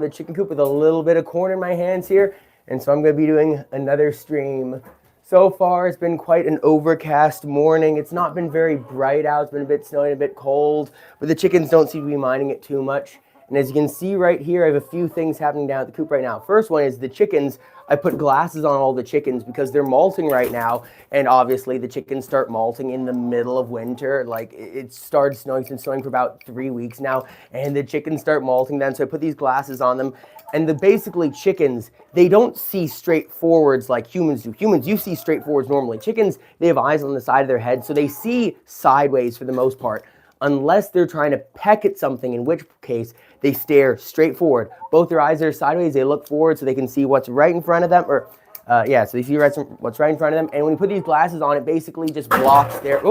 the chicken coop with a little bit of corn in my hands here, and so I'm going to be doing another stream. So far, it's been quite an overcast morning. It's not been very bright out. It's been a bit snowy, a bit cold, but the chickens don't seem to be minding it too much. And as you can see right here, I have a few things happening down at the coop right now. First one is the chickens. I put glasses on all the chickens because they're molting right now, and obviously the chickens start molting in the middle of winter. Like, it started snowing, it's been snowing for about 3 weeks now, and the chickens start molting then, so I put these glasses on them. And basically chickens, they don't see straight forwards like humans do. Humans, you see straight forwards normally. Chickens, they have eyes on the side of their head, so they see sideways for the most part, unless they're trying to peck at something, in which case they stare straight forward. Both their eyes are sideways, they look forward so they can see what's right in front of them, or so they see what's right in front of them. And when you put these glasses on, it basically just blocks their,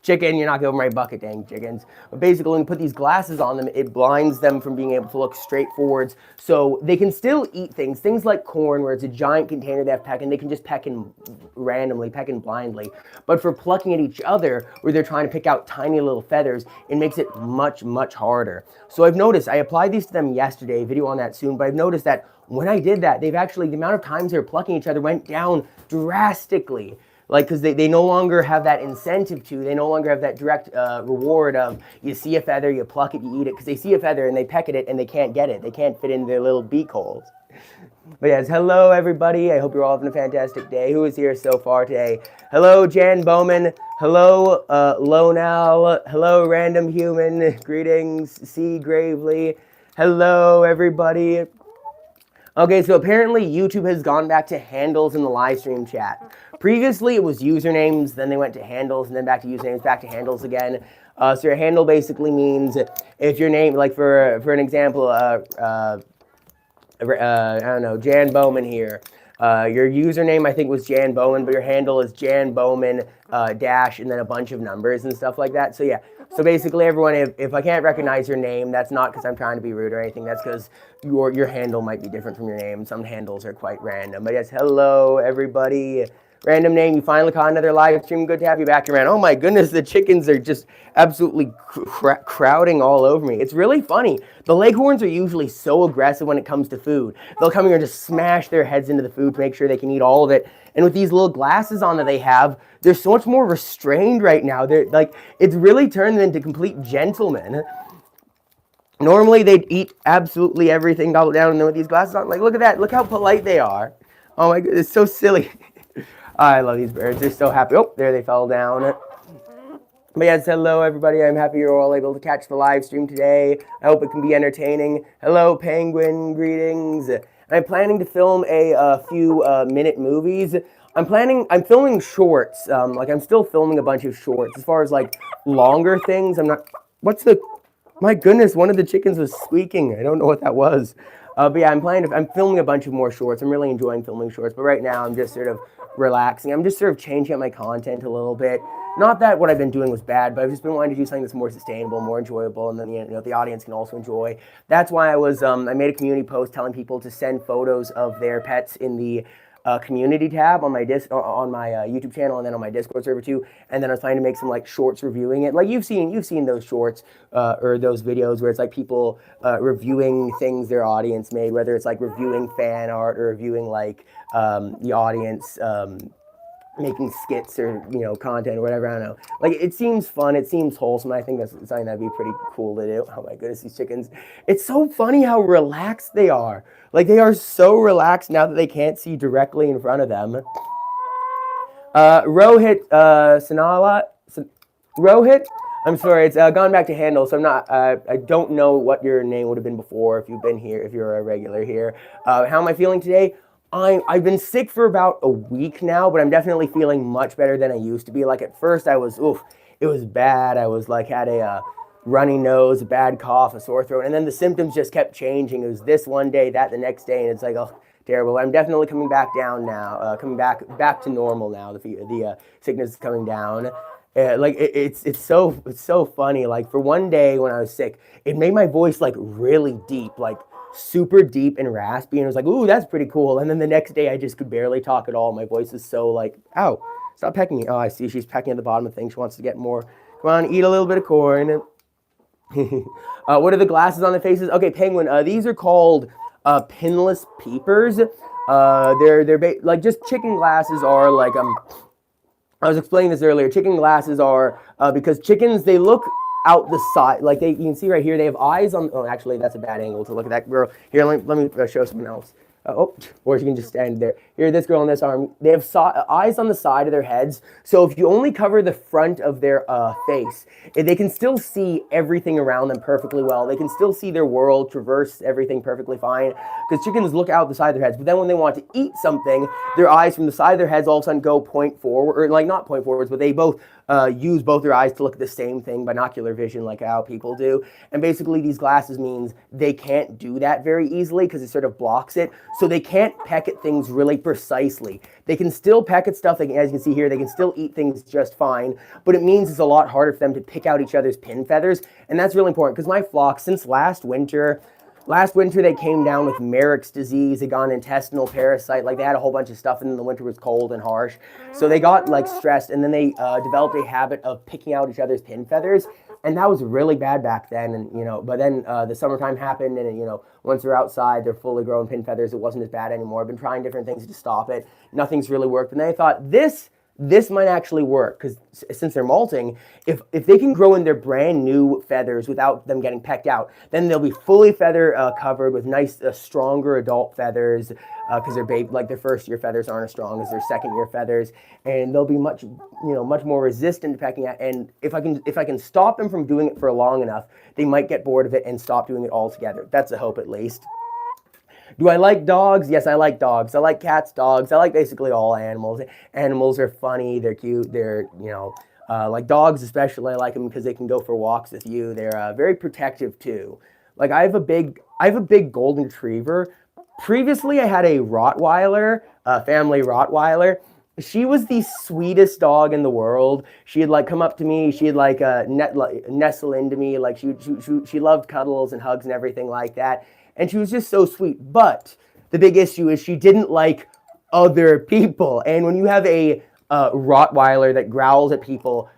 chicken, you're not giving my bucket, dang chickens. But basically when you put these glasses on them, it blinds them from being able to look straight forwards. So they can still eat things like corn, where it's a giant container they have to peck, and they can just peck in randomly, peck in blindly. But for plucking at each other, where they're trying to pick out tiny little feathers, it makes it much, much harder. So I've noticed, I applied these to them yesterday, video on that soon, but I've noticed that when I did that, they've actually, the amount of times they're plucking each other went down drastically. Like, because they no longer have that incentive to, they no longer have that direct reward of, you see a feather, you pluck it, you eat it, because they see a feather and they peck at it and they can't get it. They can't fit in their little beak holes. But yes, hello everybody. I hope you're all having a fantastic day. Who is here so far today? Hello, Jan Bowman. Hello, Lonal. Hello, Random Human. Greetings, C. Gravely. Hello, everybody. Okay, so apparently YouTube has gone back to handles in the live stream chat. Previously, it was usernames, then they went to handles, and then back to usernames, back to handles again. So your handle basically means if your name, like for an example, I don't know, Jan Bowman here. Your username, I think, was Jan Bowman, but your handle is Jan Bowman dash and then a bunch of numbers and stuff like that. So yeah, so basically everyone, if I can't recognize your name, that's not because I'm trying to be rude or anything. That's because your handle might be different from your name. Some handles are quite random. But yes, hello everybody. Random name, you finally caught another live stream. Good to have you back here, man. Oh my goodness, the chickens are just absolutely crowding all over me. It's really funny. The leghorns are usually so aggressive when it comes to food. They'll come here and just smash their heads into the food to make sure they can eat all of it. And with these little glasses on that they have, they're so much more restrained right now. They're like, it's really turned them into complete gentlemen. Normally they'd eat absolutely everything double down, and then with these glasses on, like, look at that. Look how polite they are. Oh my goodness, it's so silly. I love these birds. They're so happy. Oh, there they fell down. But yes, hello everybody. I'm happy you're all able to catch the live stream today. I hope it can be entertaining. Hello, Penguin. Greetings. I'm planning to film a few minute movies. I'm filming shorts. I'm still filming a bunch of shorts. As far as like longer things, I'm not. My goodness, one of the chickens was squeaking. I don't know what that was. But yeah, I'm filming a bunch of more shorts. I'm really enjoying filming shorts. But right now, I'm just sort of relaxing. I'm just sort of changing up my content a little bit. Not that what I've been doing was bad, but I've just been wanting to do something that's more sustainable, more enjoyable, and then the audience can also enjoy. That's why I made a community post telling people to send photos of their pets in the community tab on my YouTube channel, and then on my Discord server too. And then I was trying to make some like shorts reviewing it. Like you've seen those shorts or those videos where it's like people reviewing things their audience made, whether it's like reviewing fan art or reviewing like the audience making skits or content or whatever. I don't know. Like, it seems fun. It seems wholesome. I think that's something that'd be pretty cool to do. Oh my goodness, these chickens! It's so funny how relaxed they are. Like, they are so relaxed now that they can't see directly in front of them. Rohit Rohit. I'm sorry, it's gone back to handle, so I'm not. I don't know what your name would have been before if you've been here, if you're a regular here. How am I feeling today? I've been sick for about a week now, but I'm definitely feeling much better than I used to be. Like, at first I was, it was bad. I was like, had a runny nose, a bad cough, a sore throat, and then the symptoms just kept changing. It was this one day, that the next day, and it's like, oh, terrible. I'm definitely coming back down now, coming back to normal now. The sickness is coming down. It's so funny. Like, for one day when I was sick, it made my voice like really deep, like super deep and raspy, and it was like, ooh, that's pretty cool. And then the next day I just could barely talk at all. My voice is so like, ow, stop pecking me. Oh, I see she's pecking at the bottom of things. She wants to get more. Come on, eat a little bit of corn. What are the glasses on the faces? Okay, Penguin. These are called pinless peepers. They're like just chicken glasses are like I was explaining this earlier. Chicken glasses are because chickens they look out the side like you can see right here. They have eyes on. Oh, actually, that's a bad angle to look at that girl. Here, let me show someone else. Or you can just stand there. Here, this girl on this arm, they have eyes on the side of their heads. So if you only cover the front of their face, they can still see everything around them perfectly well. They can still see their world, traverse everything perfectly fine. Because chickens look out the side of their heads. But then when they want to eat something, their eyes from the side of their heads all of a sudden go point forward, or like not point forwards, but they both use both their eyes to look at the same thing, binocular vision, like how people do. And basically these glasses means they can't do that very easily because it sort of blocks it. So they can't peck at things really precisely. They can still peck at stuff, as you can see here, they can still eat things just fine, but it means it's a lot harder for them to pick out each other's pin feathers. And that's really important because my flock, since last winter, they came down with Merrick's disease. They got an intestinal parasite. Like they had a whole bunch of stuff, and then the winter was cold and harsh. So they got like stressed, and then they developed a habit of picking out each other's pin feathers. And that was really bad back then. And but then the summertime happened, and once they're outside, they're fully grown pin feathers. It wasn't as bad anymore. I've been trying different things to stop it. Nothing's really worked. And then I thought this might actually work because since they're molting, if they can grow in their brand new feathers without them getting pecked out, then they'll be fully feather covered with nice, stronger adult feathers because their first year feathers aren't as strong as their second year feathers, and they'll be much more resistant to pecking out. And if I can stop them from doing it for long enough, they might get bored of it and stop doing it altogether. That's a hope at least. Do I like dogs? Yes, I like dogs. I like cats, dogs. I like basically all animals. Animals are funny. They're cute. They're, like dogs especially. I like them because they can go for walks with you. They're very protective too. Like I have a big golden retriever. Previously, I had a Rottweiler, family Rottweiler. She was the sweetest dog in the world. She'd like come up to me. She'd like nestle into me. Like she loved cuddles and hugs and everything like that. And she was just so sweet. But the big issue is she didn't like other people. And when you have a Rottweiler that growls at people,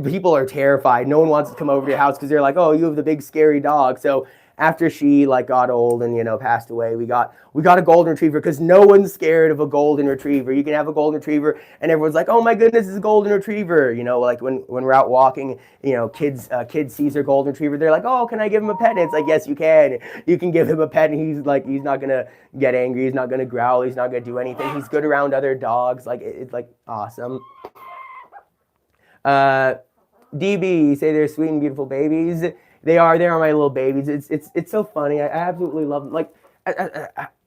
people are terrified. No one wants to come over to your house because they're like, oh, you have the big scary dog. So after she like got old and passed away, we got a golden retriever because no one's scared of a golden retriever. You can have a golden retriever and everyone's like, oh my goodness, it's a golden retriever. Like when we're out walking, kids sees their golden retriever, they're like, oh, can I give him a pet? And it's like, yes, you can. You can give him a pet, and he's not gonna get angry. He's not gonna growl. He's not gonna do anything. He's good around other dogs. Like it's like awesome. DB, say they're sweet and beautiful babies. They are my little babies. It's so funny. I absolutely love them. Like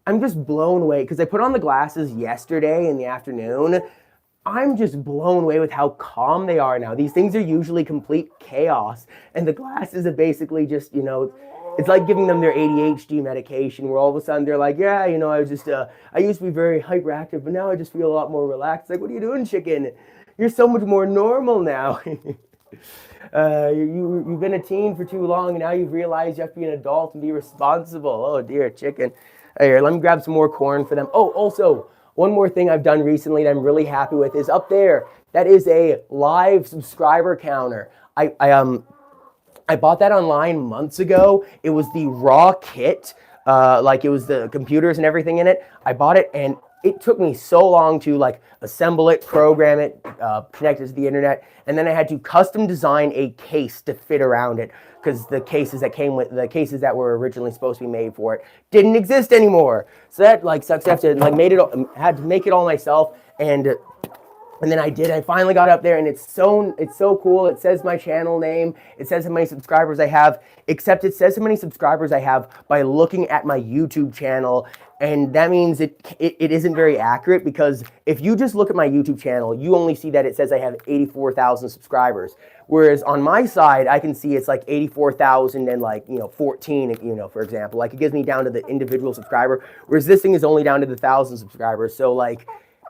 I'm just blown away because I put on the glasses yesterday in the afternoon. I'm just blown away with how calm they are now. These things are usually complete chaos, and the glasses are basically just it's like giving them their ADHD medication, where all of a sudden they're like, yeah, I used to be very hyperactive, but now I just feel a lot more relaxed. Like, what are you doing, chicken? You're so much more normal now. You've been a teen for too long, and now you've realized you have to be an adult and be responsible. Oh dear, chicken. Here, let me grab some more corn for them. Oh, also, one more thing I've done recently that I'm really happy with is up there. That is a live subscriber counter. I bought that online months ago. It was the raw kit, like it was the computers and everything in it. I bought it, and it took me so long to assemble it, program it, connect it to the internet, and then I had to custom design a case to fit around it because the cases that were originally supposed to be made for it didn't exist anymore. So that sucks. I have to had to make it all myself, and then I did. I finally got up there, and it's so cool. It says my channel name. It says how many subscribers I have, except it says how many subscribers I have by looking at my YouTube channel. And that means it isn't very accurate because if you just look at my YouTube channel, you only see that it says I have 84,000 subscribers. Whereas on my side, I can see it's like 84,000 and 14, for example. Like it gives me down to the individual subscriber, whereas this thing is only down to the 1,000 subscribers. So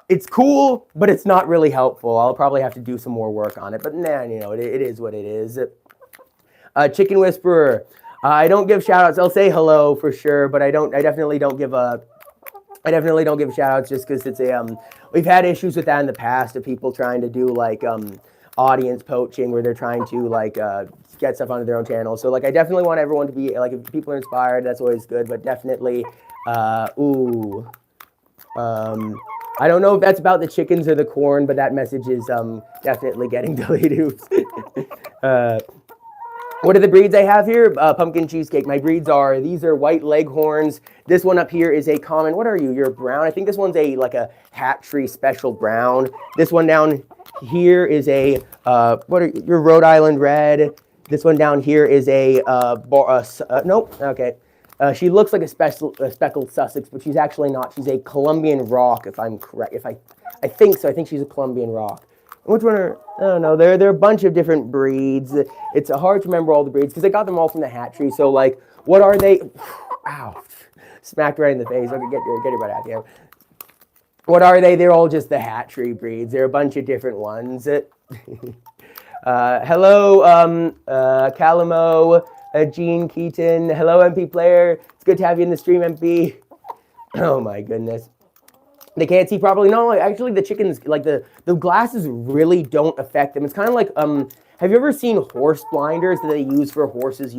it's cool, but it's not really helpful. I'll probably have to do some more work on it. But it is what it is. Chicken Whisperer. I don't give shout outs. I'll say hello for sure, but I definitely don't give shout outs just because it's we've had issues with that in the past of people trying to do audience poaching where they're trying to get stuff onto their own channel. So like I definitely want everyone to be like, if people are inspired, that's always good. But definitely, I don't know if that's about the chickens or the corn, but that message is definitely getting deleted. What are the breeds I have here? Pumpkin cheesecake. My breeds are, these are white leghorns. This one up here is a common, what are you? You're brown. I think this one's a like a Hatchery special brown. This one down here is a, your Rhode Island red. This one down here is a, nope, okay. She looks like a speckled Sussex, but she's actually not. She's a Colombian rock, if I'm correct. I think so. I think she's a Colombian rock. Which one are, I don't know, there are a bunch of different breeds. It's hard to remember all the breeds because I got them all from the hatchery. So like, what are they? Ow, smacked right in the face. Okay, get your butt out here. What are they? They're all just the hatchery breeds. There are a bunch of different ones. Hello, Calamo, Gene Keaton. Hello, MP Player. It's good to have you in the stream, MP. Oh my goodness. They can't see properly. No, actually the chickens, like the glasses really don't affect them. It's kind of like, have you ever seen horse blinders that they use for horses,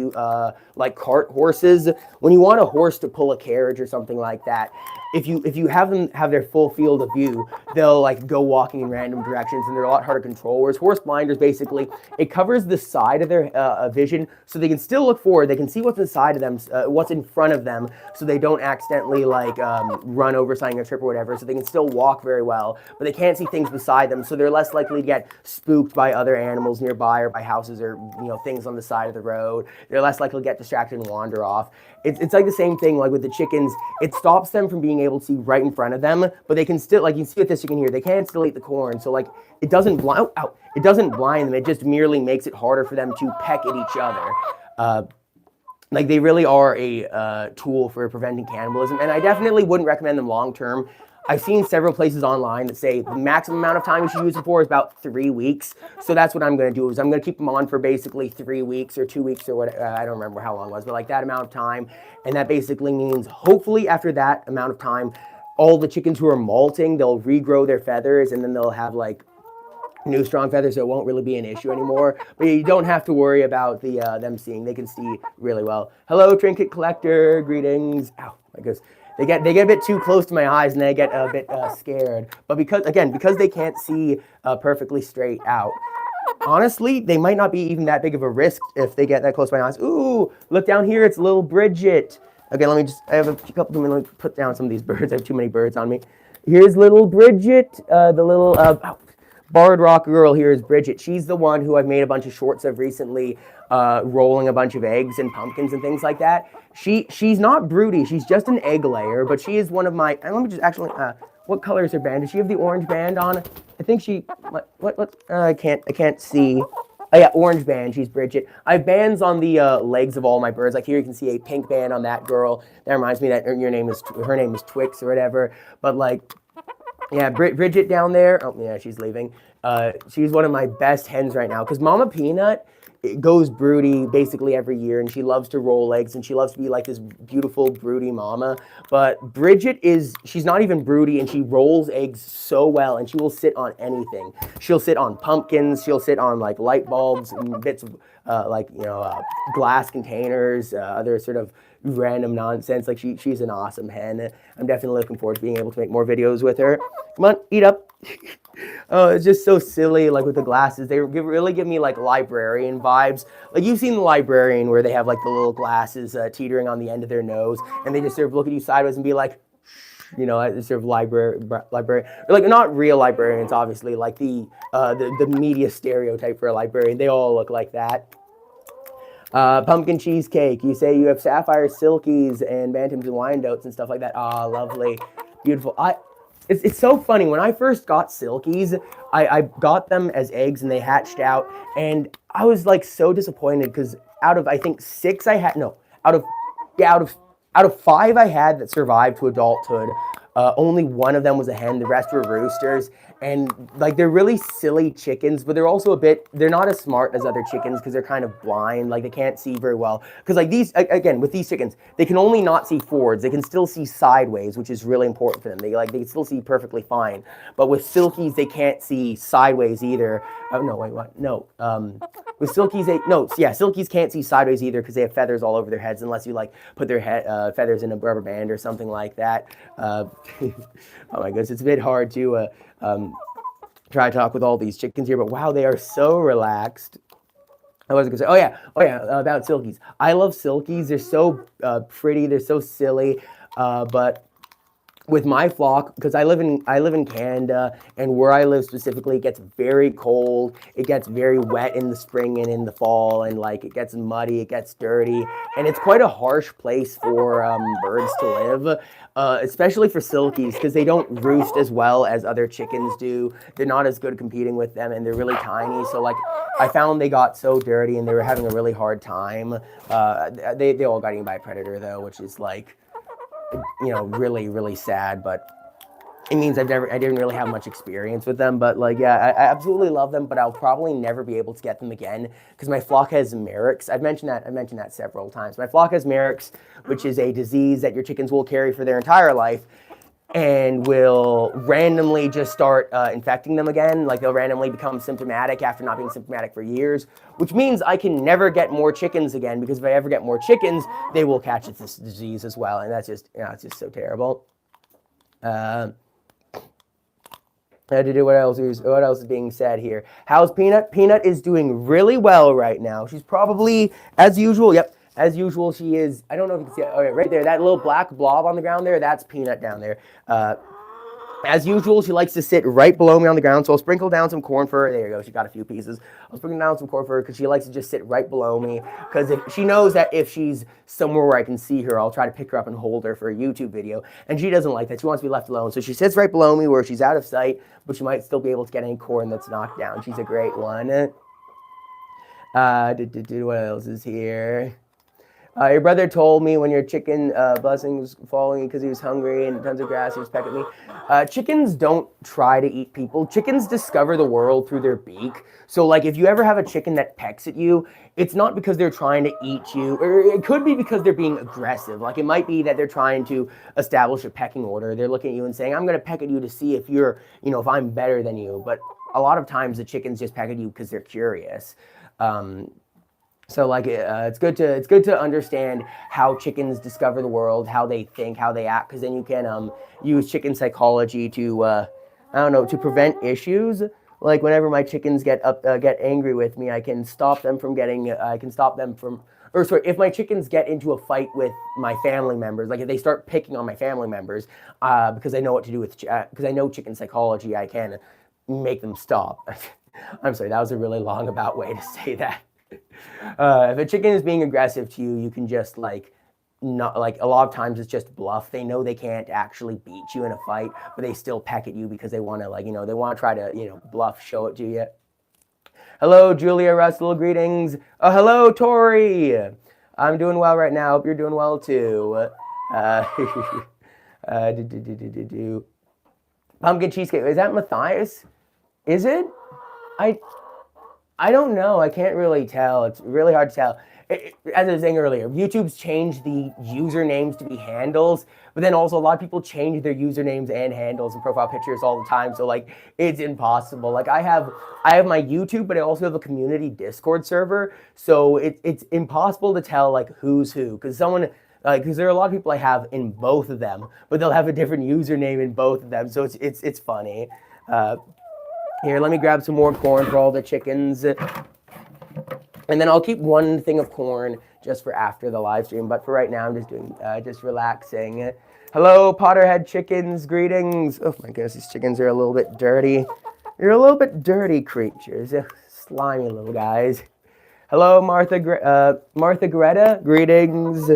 like cart horses? When you want a horse to pull a carriage or something like that, if you have them have their full field of view, they'll like go walking in random directions and they're a lot harder to control. Whereas horse blinders, basically, it covers the side of their vision so they can still look forward. They can see what's inside of them, what's in front of them, so they don't accidentally like run over something or trip or whatever. So they can still walk very well, but they can't see things beside them. So they're less likely to get spooked by other animals nearby or by houses or things on the side of the road. They're less likely to get distracted and wander off. It's like the same thing like with the chickens. It stops them from being able to see right in front of them, but they can still, like you see with this chicken here, they can't still eat the corn. So like it doesn't blind them. It just merely makes it harder for them to peck at each other. Like they really are a tool for preventing cannibalism, and I definitely wouldn't recommend them long term. I've seen several places online that say the maximum amount of time you should use it for is about 3 weeks. So that's what I'm going to do, is I'm going to keep them on for basically 3 weeks or 2 weeks or what, I don't remember how long it was, but like that amount of time. And that basically means hopefully after that amount of time, all the chickens who are molting, they'll regrow their feathers and then they'll have like new strong feathers, so it won't really be an issue anymore. But you don't have to worry about them seeing. They can see really well. Hello, Trinket Collector. Greetings. Ow, my goodness. They get a bit too close to my eyes and they get a bit scared. But because they can't see perfectly straight out, honestly, they might not be even that big of a risk if they get that close to my eyes. Ooh, look down here, it's little Bridget. Okay, I have a couple of minutes to put down some of these birds. I have too many birds on me. Here's little Bridget, the little Barred Rock girl here is Bridget. She's the one who I've made a bunch of shorts of recently, rolling a bunch of eggs and pumpkins and things like that. She's not broody. She's just an egg layer, but she is one of my. And let me just actually. What color is her band? Does she have the orange band on? I think she. What? I can't see. Oh yeah, orange band. She's Bridget. I have bands on the legs of all my birds. Like here, you can see a pink band on that girl. That reminds me that her name is Twix or whatever. But like. Yeah, Bridget down there. Oh, yeah, she's leaving. She's one of my best hens right now because Mama Peanut goes broody basically every year, and she loves to roll eggs, and she loves to be like this beautiful broody mama. But Bridget she's not even broody, and she rolls eggs so well, and she will sit on anything. She'll sit on pumpkins. She'll sit on like light bulbs and bits of glass containers, other sort of random nonsense. Like she's an awesome hen. I'm definitely looking forward to being able to make more videos with her. Come on, eat up. Oh, it's just so silly, like with the glasses. They really give me like librarian vibes. Like you've seen the librarian where they have like the little glasses teetering on the end of their nose, and they just sort of look at you sideways and be like, sort of library, like not real librarians, obviously, like the media stereotype for a librarian. They all look like that. Pumpkin cheesecake. You say you have sapphire silkies and bantams and Wyandottes and stuff like that. Ah, lovely, beautiful. It's so funny. When I first got silkies, I got them as eggs and they hatched out, and I was like so disappointed because out of I think 6 I had out of 5 I had that survived to adulthood, only one of them was a hen. The rest were roosters, And like they're really silly chickens, but they're also they're not as smart as other chickens because they're kind of blind, like they can't see very well. Because like again, with these chickens, they can only not see forwards, they can still see sideways, which is really important for them. They can still see perfectly fine. But with silkies, they can't see sideways either. Oh no, wait, what? No. With silkies, silkies can't see sideways either because they have feathers all over their heads unless you like put their feathers in a rubber band or something like that. Oh my goodness, it's a bit hard to try to talk with all these chickens here, but wow, they are so relaxed. I was gonna say, oh yeah, about silkies. I love silkies. They're so pretty. They're so silly, but with my flock, because I live in Canada, and where I live specifically, it gets very cold. It gets very wet in the spring and in the fall, and like it gets muddy, it gets dirty, and it's quite a harsh place for birds to live, especially for silkies, because they don't roost as well as other chickens do. They're not as good at competing with them, and they're really tiny. So like, I found they got so dirty, and they were having a really hard time. They all got eaten by a predator though, which is like, really, really sad, but it means I didn't really have much experience with them. But like, yeah, I absolutely love them, but I'll probably never be able to get them again because my flock has Merrick's. I've mentioned that several times. My flock has Merrick's, which is a disease that your chickens will carry for their entire life and will randomly just start infecting them again. Like they'll randomly become symptomatic after not being symptomatic for years, which means I can never get more chickens again, because if I ever get more chickens, they will catch this disease as well. And that's just, it's just so terrible. What else is being said here? How's Peanut? Peanut is doing really well right now. She's probably, as usual, yep, as usual, she is. I don't know if you can see it. Oh, right there, that little black blob on the ground there, that's Peanut down there. As usual, she likes to sit right below me on the ground, so I'll sprinkle down some corn for her. There you go, she got a few pieces. I'll sprinkle down some corn for her because she likes to just sit right below me, because if she knows that if she's somewhere where I can see her, I'll try to pick her up and hold her for a YouTube video, and she doesn't like that. She wants to be left alone, so she sits right below me where she's out of sight, but she might still be able to get any corn that's knocked down. She's a great one. What else is here? Your brother told me when your chicken blessing was falling because he was hungry and tons of grass, he was pecking me. Chickens don't try to eat people. Chickens discover the world through their beak. So like if you ever have a chicken that pecks at you, it's not because they're trying to eat you, or it could be because they're being aggressive. Like it might be that they're trying to establish a pecking order. They're looking at you and saying, I'm going to peck at you to see if you're, if I'm better than you. But a lot of times the chickens just peck at you because they're curious. So like it's good to understand how chickens discover the world, how they think, how they act, because then you can use chicken psychology to to prevent issues. Like whenever my chickens get angry with me, I can stop them from if my chickens get into a fight with my family members, like if they start picking on my family members, because I know what to do because I know chicken psychology, I can make them stop. I'm sorry, that was a really long about way to say that. If a chicken is being aggressive to you, you can just not like a lot of times it's just bluff. They know they can't actually beat you in a fight, but they still peck at you because they want to they want to try to bluff, show it to you. Hello, Julia Russell. Greetings. Oh, hello, Tori. I'm doing well right now. Hope you're doing well too. Pumpkin cheesecake. Is that Matthias? Is it? I don't know. I can't really tell. It's really hard to tell. As I was saying earlier, YouTube's changed the usernames to be handles, but then also a lot of people change their usernames and handles and profile pictures all the time. So like, it's impossible. Like I have my YouTube, but I also have a community Discord server. So it's impossible to tell like who's who, because because there are a lot of people I have in both of them, but they'll have a different username in both of them. So it's funny. Here, let me grab some more corn for all the chickens. And then I'll keep one thing of corn just for after the live stream. But for right now, I'm just doing, just relaxing. Hello, Potterhead chickens. Greetings. Oh my goodness, these chickens are a little bit dirty. You're a little bit dirty creatures. Slimy little guys. Hello, Martha Greta. Greetings.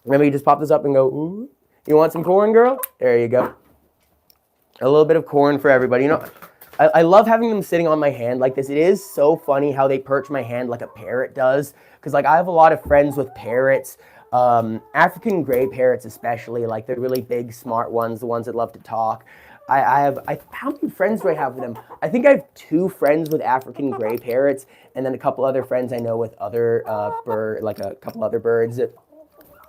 Let me just pop this up and go, ooh. You want some corn, girl? There you go. A little bit of corn for everybody. I love having them sitting on my hand like this. It is so funny how they perch my hand like a parrot does. Because I have a lot of friends with parrots. African gray parrots especially. Like they're really big, smart ones. The ones that love to talk. how many friends do I have with them? I think I have 2 friends with African gray parrots, and then a couple other friends I know with other like a couple other birds.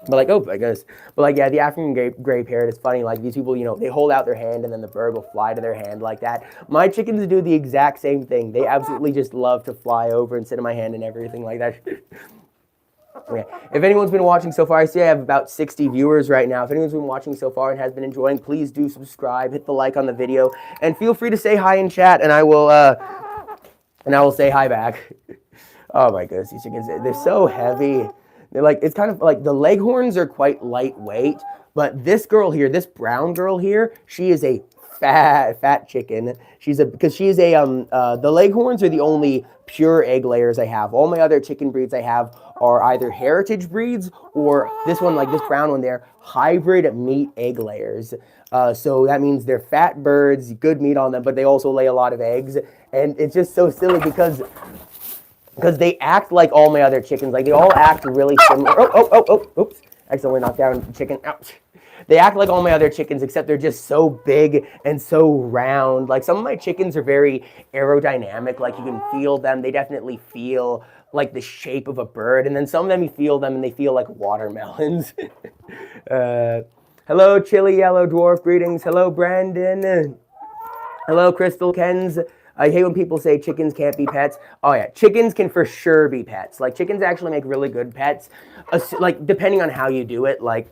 But like, oh my goodness. But like, yeah, the African gray parrot is funny. Like these people, they hold out their hand and then the bird will fly to their hand like that. My chickens do the exact same thing. They absolutely just love to fly over and sit in my hand and everything like that. Yeah. If anyone's been watching so far, I see I have about 60 viewers right now. If anyone's been watching so far and has been enjoying, please do subscribe, hit the like on the video, and feel free to say hi in chat, and I will say hi back. Oh my goodness, these chickens, they're so heavy. They're like, it's kind of like the leghorns are quite lightweight, but this girl here, this brown girl here, she is a fat chicken. Because she's a the leghorns are the only pure egg layers I have. All my other chicken breeds I have are either heritage breeds or this one, like this brown one there, hybrid meat egg layers. So that means they're fat birds, good meat on them, but they also lay a lot of eggs. And it's just so silly because they act like all my other chickens. Like, they all act really similar. Oops. Accidentally knocked down a chicken. Ouch. They act like all my other chickens, except they're just so big and so round. Like, some of my chickens are very aerodynamic. Like, you can feel them. They definitely feel like the shape of a bird. And then some of them, you feel them, and they feel like watermelons. Hello, Chili Yellow Dwarf. Greetings. Hello, Brandon. Hello, Crystal Kens. I hate when people say chickens can't be pets. Oh yeah, chickens can for sure be pets. Like, chickens actually make really good pets. Like, depending on how you do it. Like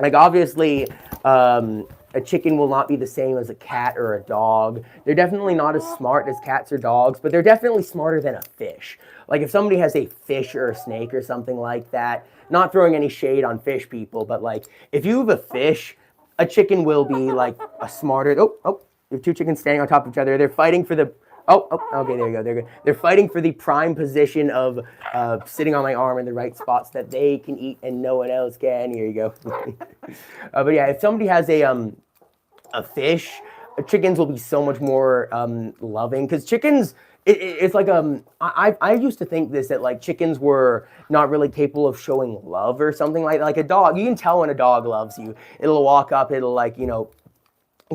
obviously, a chicken will not be the same as a cat or a dog. They're definitely not as smart as cats or dogs, but they're definitely smarter than a fish. Like, if somebody has a fish or a snake or something like that, not throwing any shade on fish people, but like, if you have a fish, a chicken will be like a smarter. You have 2 chickens standing on top of each other. They're fighting for the. Okay, there you go. They're good. They're fighting for the prime position of sitting on my arm in the right spots that they can eat and no one else can. Here you go. But yeah, if somebody has a fish, chickens will be so much more loving, because chickens. It's like I used to think that like chickens were not really capable of showing love or something like a dog. You can tell when a dog loves you. It'll walk up. It'll like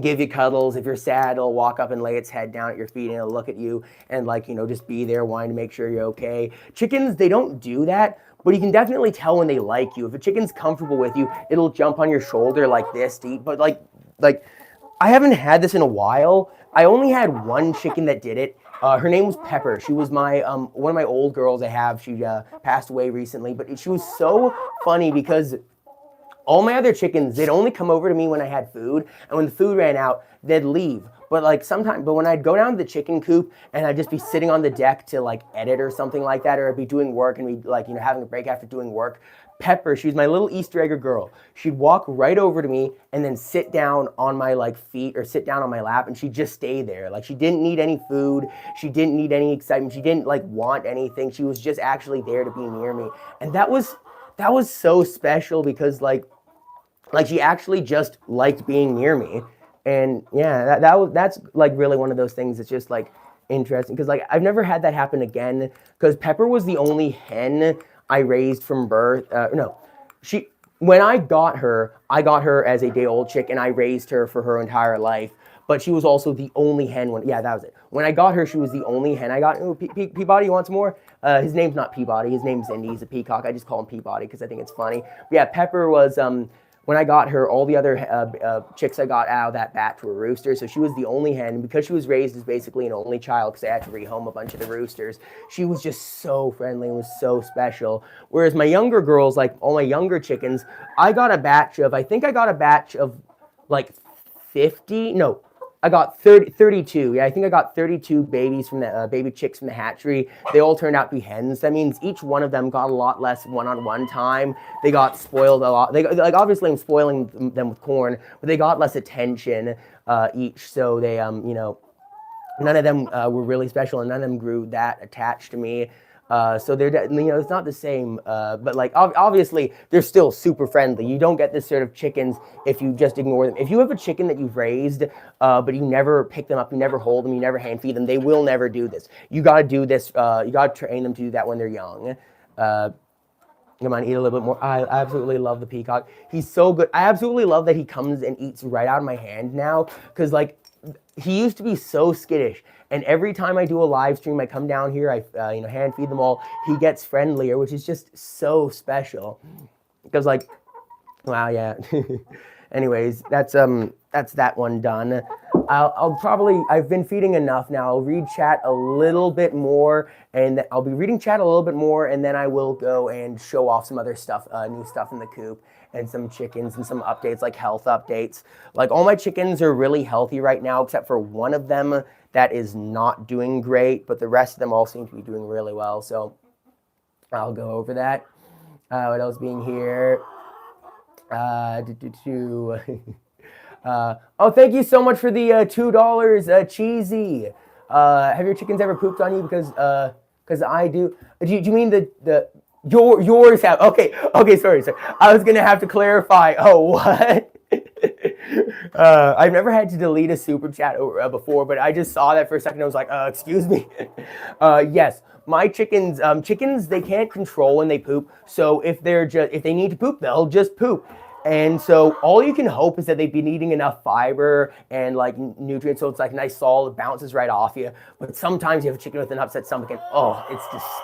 give you cuddles. If you're sad, it'll walk up and lay its head down at your feet and it'll look at you and like, just be there wanting to make sure you're okay. Chickens, they don't do that, but you can definitely tell when they like you. If a chicken's comfortable with you, it'll jump on your shoulder like this to eat. But like I haven't had this in a while. I only had one chicken that did it. Her name was Pepper. She was my one of my old girls I have. She passed away recently, but she was so funny because all my other chickens, they'd only come over to me when I had food, and when the food ran out, they'd leave. But when I'd go down to the chicken coop and I'd just be sitting on the deck to like edit or something like that, or I'd be doing work and we'd like, having a break after doing work, Pepper, she was my little Easter egger girl. She'd walk right over to me and then sit down on my like feet or sit down on my lap, and she'd just stay there. Like, she didn't need any food. She didn't need any excitement. She didn't like want anything. She was just actually there to be near me. And that was so special because like she actually just liked being near me. And yeah, that's like really one of those things that's just like interesting, because like I've never had that happen again, because Pepper was the only hen I raised from birth. When I got her as a day-old chick, and I raised her for her entire life. But she was also the only hen that was it. When I got her, she was the only hen I got. Oh, Peabody, you want some more? His name's not Peabody. His name's Indy. He's a peacock. I just call him Peabody because I think it's funny. But yeah, Pepper was when I got her, all the other chicks I got out of that batch were roosters, so she was the only hen. And because she was raised as basically an only child, because I had to rehome a bunch of the roosters, she was just so friendly and was so special. Whereas my younger girls, like all my younger chickens, I got a batch of like 50, no, I got 32. Yeah, I think I got 32 babies from the baby chicks from the hatchery. They all turned out to be hens. That means each one of them got a lot less one-on-one time. They got spoiled a lot. Obviously I'm spoiling them with corn, but they got less attention each. So they none of them were really special, and none of them grew that attached to me. So they're, it's not the same, but like obviously they're still super friendly. You don't get this sort of chickens if you just ignore them. If you have a chicken that you've raised, but you never pick them up, you never hold them, you never hand feed them, they will never do this. You got to do this. You got to train them to do that when they're young. Come on, eat a little bit more. I absolutely love the peacock. He's so good. I absolutely love that he comes and eats right out of my hand now, because like he used to be so skittish. And every time I do a live stream, I come down here, I hand feed them all. He gets friendlier, which is just so special. Because like, wow, yeah. Anyways, that's that one done. I'll probably, I've been feeding enough now. I'll read chat a little bit more, and I'll be reading chat a little bit more, and then I will go and show off some other stuff, new stuff in the coop, and some chickens and some updates, like health updates. Like all my chickens are really healthy right now, except for one of them that is not doing great, but the rest of them all seem to be doing really well. So I'll go over that. What else being here? Oh, thank you so much for the $2, Cheesy. Have your chickens ever pooped on you? Because I do. Do you mean yours have? Okay, sorry. I was gonna have to clarify. Oh, what? I've never had to delete a super chat before, but I just saw that for a second. I was like, excuse me. Yes, my chickens, they can't control when they poop. So if they need to poop, they'll just poop. And so all you can hope is that they've been eating enough fiber and like nutrients, so it's like nice solid, bounces right off you. But sometimes you have a chicken with an upset stomach, and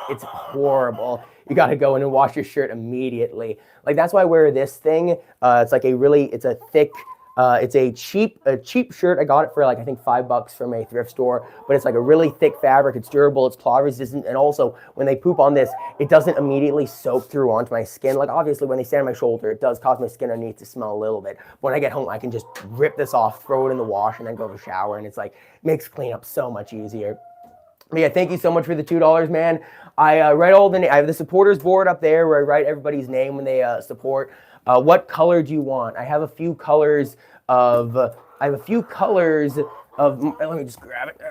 it's horrible. You got to go in and wash your shirt immediately. Like that's why I wear this thing. It's like it's a thick. It's a cheap shirt. I got it for like I think $5 from a thrift store, but it's like a really thick fabric. It's durable, it's claw resistant, and also when they poop on this, it doesn't immediately soak through onto my skin. Like obviously when they stand on my shoulder, it does cause my skin underneath to smell a little bit. But when I get home, I can just rip this off, throw it in the wash, and then go to the shower, and it's like makes cleanup so much easier. But yeah, thank you so much for the $2, man. I write I have the supporters board up there where I write everybody's name when they support. What color do you want? I have a few colors of. Let me just grab it.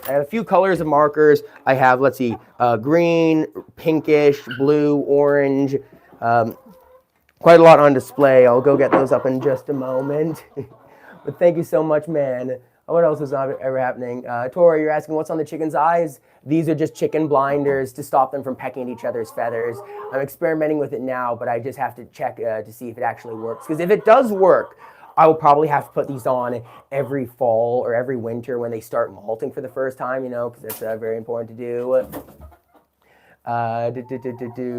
I have a few colors of markers. I have, let's see, green, pinkish, blue, orange. Quite a lot on display. I'll go get those up in just a moment. But thank you so much, man. What else is ever happening? Tori, you're asking what's on the chicken's eyes? These are just chicken blinders to stop them from pecking at each other's feathers. I'm experimenting with it now, but I just have to check to see if it actually works. Because if it does work, I will probably have to put these on every fall or every winter when they start molting for the first time, because that's very important to do.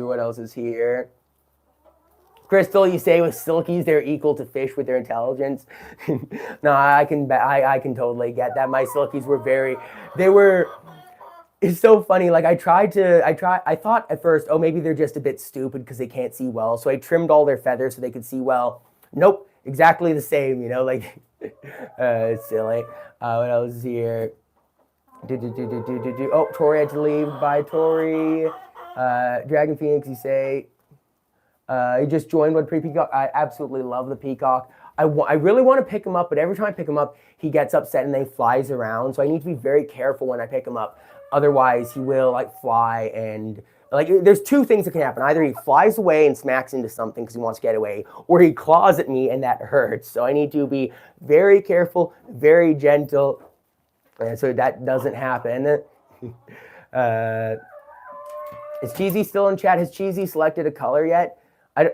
What else is here? Crystal, you say with silkies they're equal to fish with their intelligence. No, I can totally get that. My silkies it's so funny. Like I thought at first, oh, maybe they're just a bit stupid because they can't see well. So I trimmed all their feathers so they could see well. Nope, exactly the same, like, it's silly. What else is here? Oh, Tori had to leave. Bye, Tori. Dragon Phoenix, you say. He just joined one pre-peacock. I absolutely love the peacock. I really want to pick him up, but every time I pick him up, he gets upset and then flies around. So I need to be very careful when I pick him up. Otherwise, he will like fly and like there's two things that can happen. Either he flies away and smacks into something because he wants to get away, or he claws at me and that hurts. So I need to be very careful, very gentle, and so that doesn't happen. Is Cheesy still in chat? Has Cheesy selected a color yet? I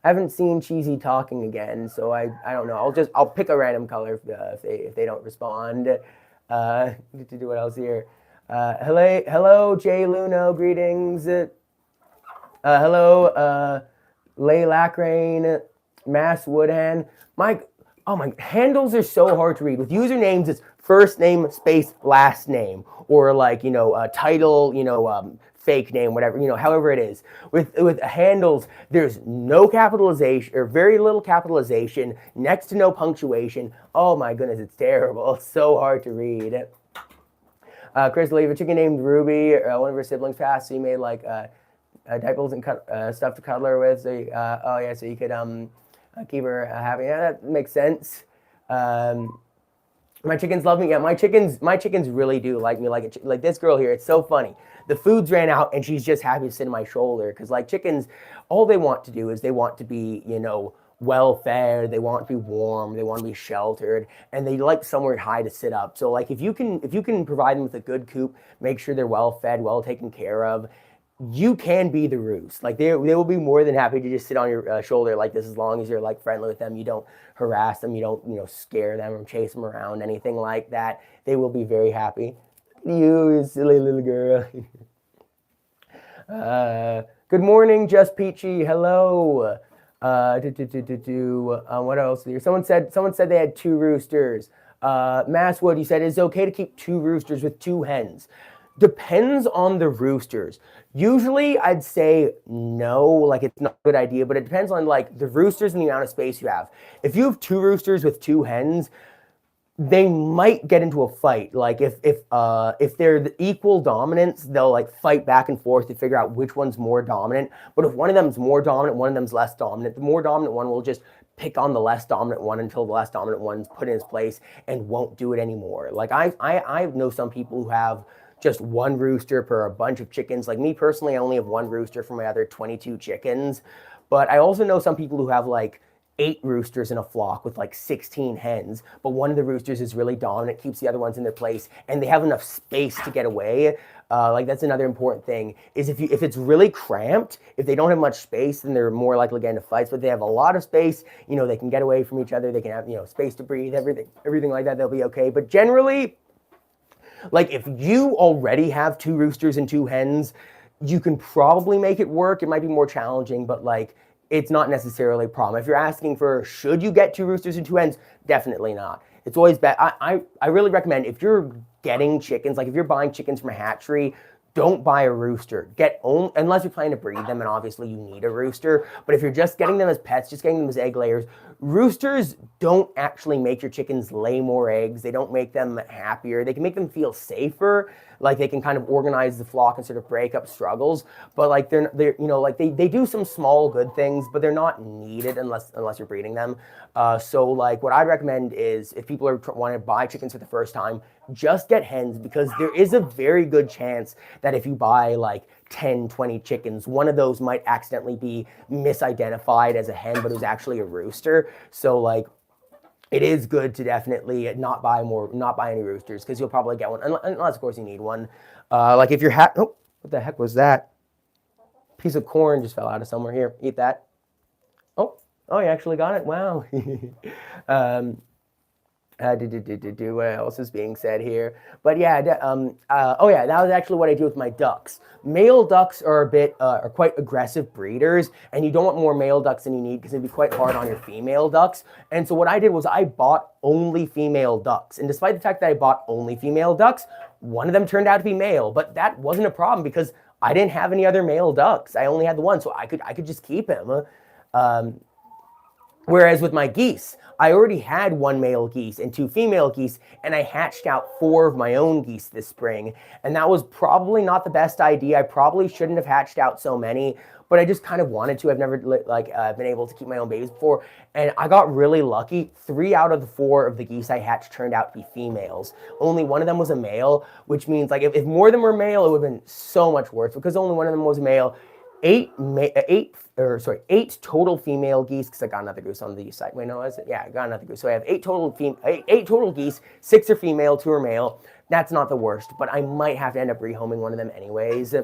haven't seen Cheesy talking again, so I don't know. I'll pick a random color if they don't respond. What else here? Hello, Jay Luno, greetings. Hello, Lay Lacrane, Mass Woodhand. My handles are so hard to read. With usernames, it's first name space last name, or like title, fake name, whatever, however it is. With handles, there's no capitalization or very little capitalization, next to no punctuation. Oh my goodness, it's terrible. It's so hard to read. Crystal, you have a chicken named Ruby. One of her siblings passed, so you made like diapers and stuff to cuddle her with. So so you could keep her happy. Yeah, that makes sense. My chickens love me. Yeah, my chickens really do like me. Like this girl here. It's so funny. The food's ran out, and she's just happy to sit on my shoulder. Because like chickens, all they want to do is they want to be, well fed. They want to be warm. They want to be sheltered, and they like somewhere high to sit up. So like if you can provide them with a good coop, make sure they're well fed, well taken care of, you can be the roost. Like they will be more than happy to just sit on your shoulder like this, as long as you're like friendly with them. You don't harass them. You don't scare them or chase them around, anything like that. They will be very happy. You silly little girl. Good morning, Just Peachy. Hello. What else here? Someone said they had 2 roosters. Masswood, you said it's okay to keep 2 roosters with 2 hens. Depends on the roosters. Usually I'd say no, like it's not a good idea, but it depends on like the roosters and the amount of space you have. If you have 2 roosters with 2 hens, they might get into a fight. Like if they're the equal dominance, they'll like fight back and forth to figure out which one's more dominant. But if one of them's more dominant, one of them's less dominant, the more dominant one will just pick on the less dominant one until the less dominant one's put in his place and won't do it anymore. Like I know some people who have just 1 rooster per a bunch of chickens. Like me personally, I only have 1 rooster for my other 22 chickens. But I also know some people who have like 8 roosters in a flock with like 16 hens, but one of the roosters is really dominant, keeps the other ones in their place, and they have enough space to get away. Like that's another important thing, is if it's really cramped, if they don't have much space, then they're more likely to get into fights. But if they have a lot of space, they can get away from each other, they can have space to breathe, everything like that, they'll be okay. But generally, like if you already have 2 roosters and 2 hens, you can probably make it work. It might be more challenging, but like it's not necessarily a problem. If you're asking for should you get 2 roosters and 2 hens, definitely not. It's always better. I really recommend, if you're getting chickens, like if you're buying chickens from a hatchery, don't buy a rooster. Unless you're planning to breed them, and obviously you need a rooster. But if you're just getting them as pets, just getting them as egg layers, roosters don't actually make your chickens lay more eggs. They don't make them happier. They can make them feel safer. Like they can kind of organize the flock and sort of break up struggles. But like they're like they do some small good things, but they're not needed unless you're breeding them. So like what I'd recommend is, if people are want to buy chickens for the first time, just get hens, because there is a very good chance that if you buy like 10, 20 chickens, one of those might accidentally be misidentified as a hen, but it was actually a rooster. So like it is good to definitely not buy any roosters, because you'll probably get one, unless of course you need one. Like if you're oh, what the heck was that? Piece of corn just fell out of somewhere. Here, eat that. Oh, you actually got it. Wow. What else is being said here? But yeah, oh yeah, that was actually what I do with my ducks. Male ducks are are quite aggressive breeders, and you don't want more male ducks than you need, because it'd be quite hard on your female ducks. And so what I did was I bought only female ducks, and despite the fact that I bought only female ducks, one of them turned out to be male. But that wasn't a problem, because I didn't have any other male ducks. I only had the one, so I could just keep him. Whereas with my geese, I already had 1 male geese and 2 female geese, and I hatched out 4 of my own geese this spring. And that was probably not the best idea. I probably shouldn't have hatched out so many, but I just kind of wanted to. I've never been able to keep my own babies before, and I got really lucky. 3 out of the 4 of the geese I hatched turned out to be females. Only 1 of them was a male, which means like if more of them were male, it would have been so much worse. Because only 1 of them was a male, 8 total female geese, because I got another goose on the side. Wait, no, is it? Yeah, I got another goose. So I have 8 total geese, 6 are female, 2 are male. That's not the worst, but I might have to end up rehoming one of them anyways.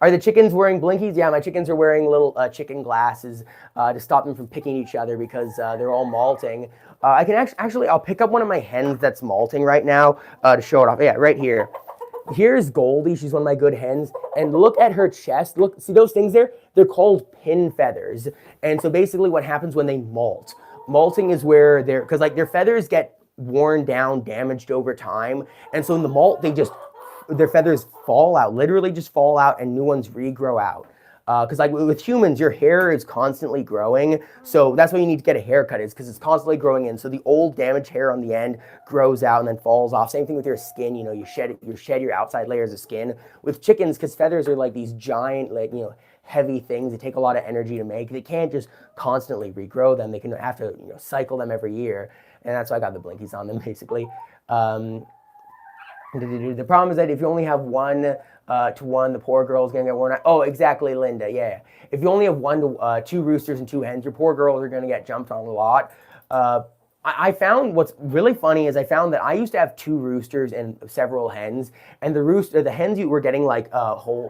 Are the chickens wearing blinkies? Yeah, my chickens are wearing little chicken glasses to stop them from picking each other, because they're all molting. I can actually, I'll pick up one of my hens that's molting right now to show it off. Yeah, right here. Here's Goldie. She's one of my good hens. And look at her chest. Look, see those things there? They're called pin feathers. And so basically what happens when they molt, molting is where because like their feathers get worn down, damaged over time. And so in the molt, their feathers fall out, literally just fall out, and new ones regrow out. Because like with humans, your hair is constantly growing. So that's why you need to get a haircut, is because it's constantly growing in. So the old damaged hair on the end grows out and then falls off. Same thing with your skin. You shed your outside layers of skin. With chickens, because feathers are like these giant, heavy things. They take a lot of energy to make. They can't just constantly regrow them. They can have to, cycle them every year. And that's why I got the blinkies on them, basically. The problem is that if you only have 1 to 1, the poor girl's gonna get worn out. Oh, exactly, Linda. Yeah. If you only have 1 to 2 roosters and 2 hens, your poor girls are gonna get jumped on a lot. I found what's really funny is I found that I used to have 2 roosters and several hens, and the hens you were getting like whole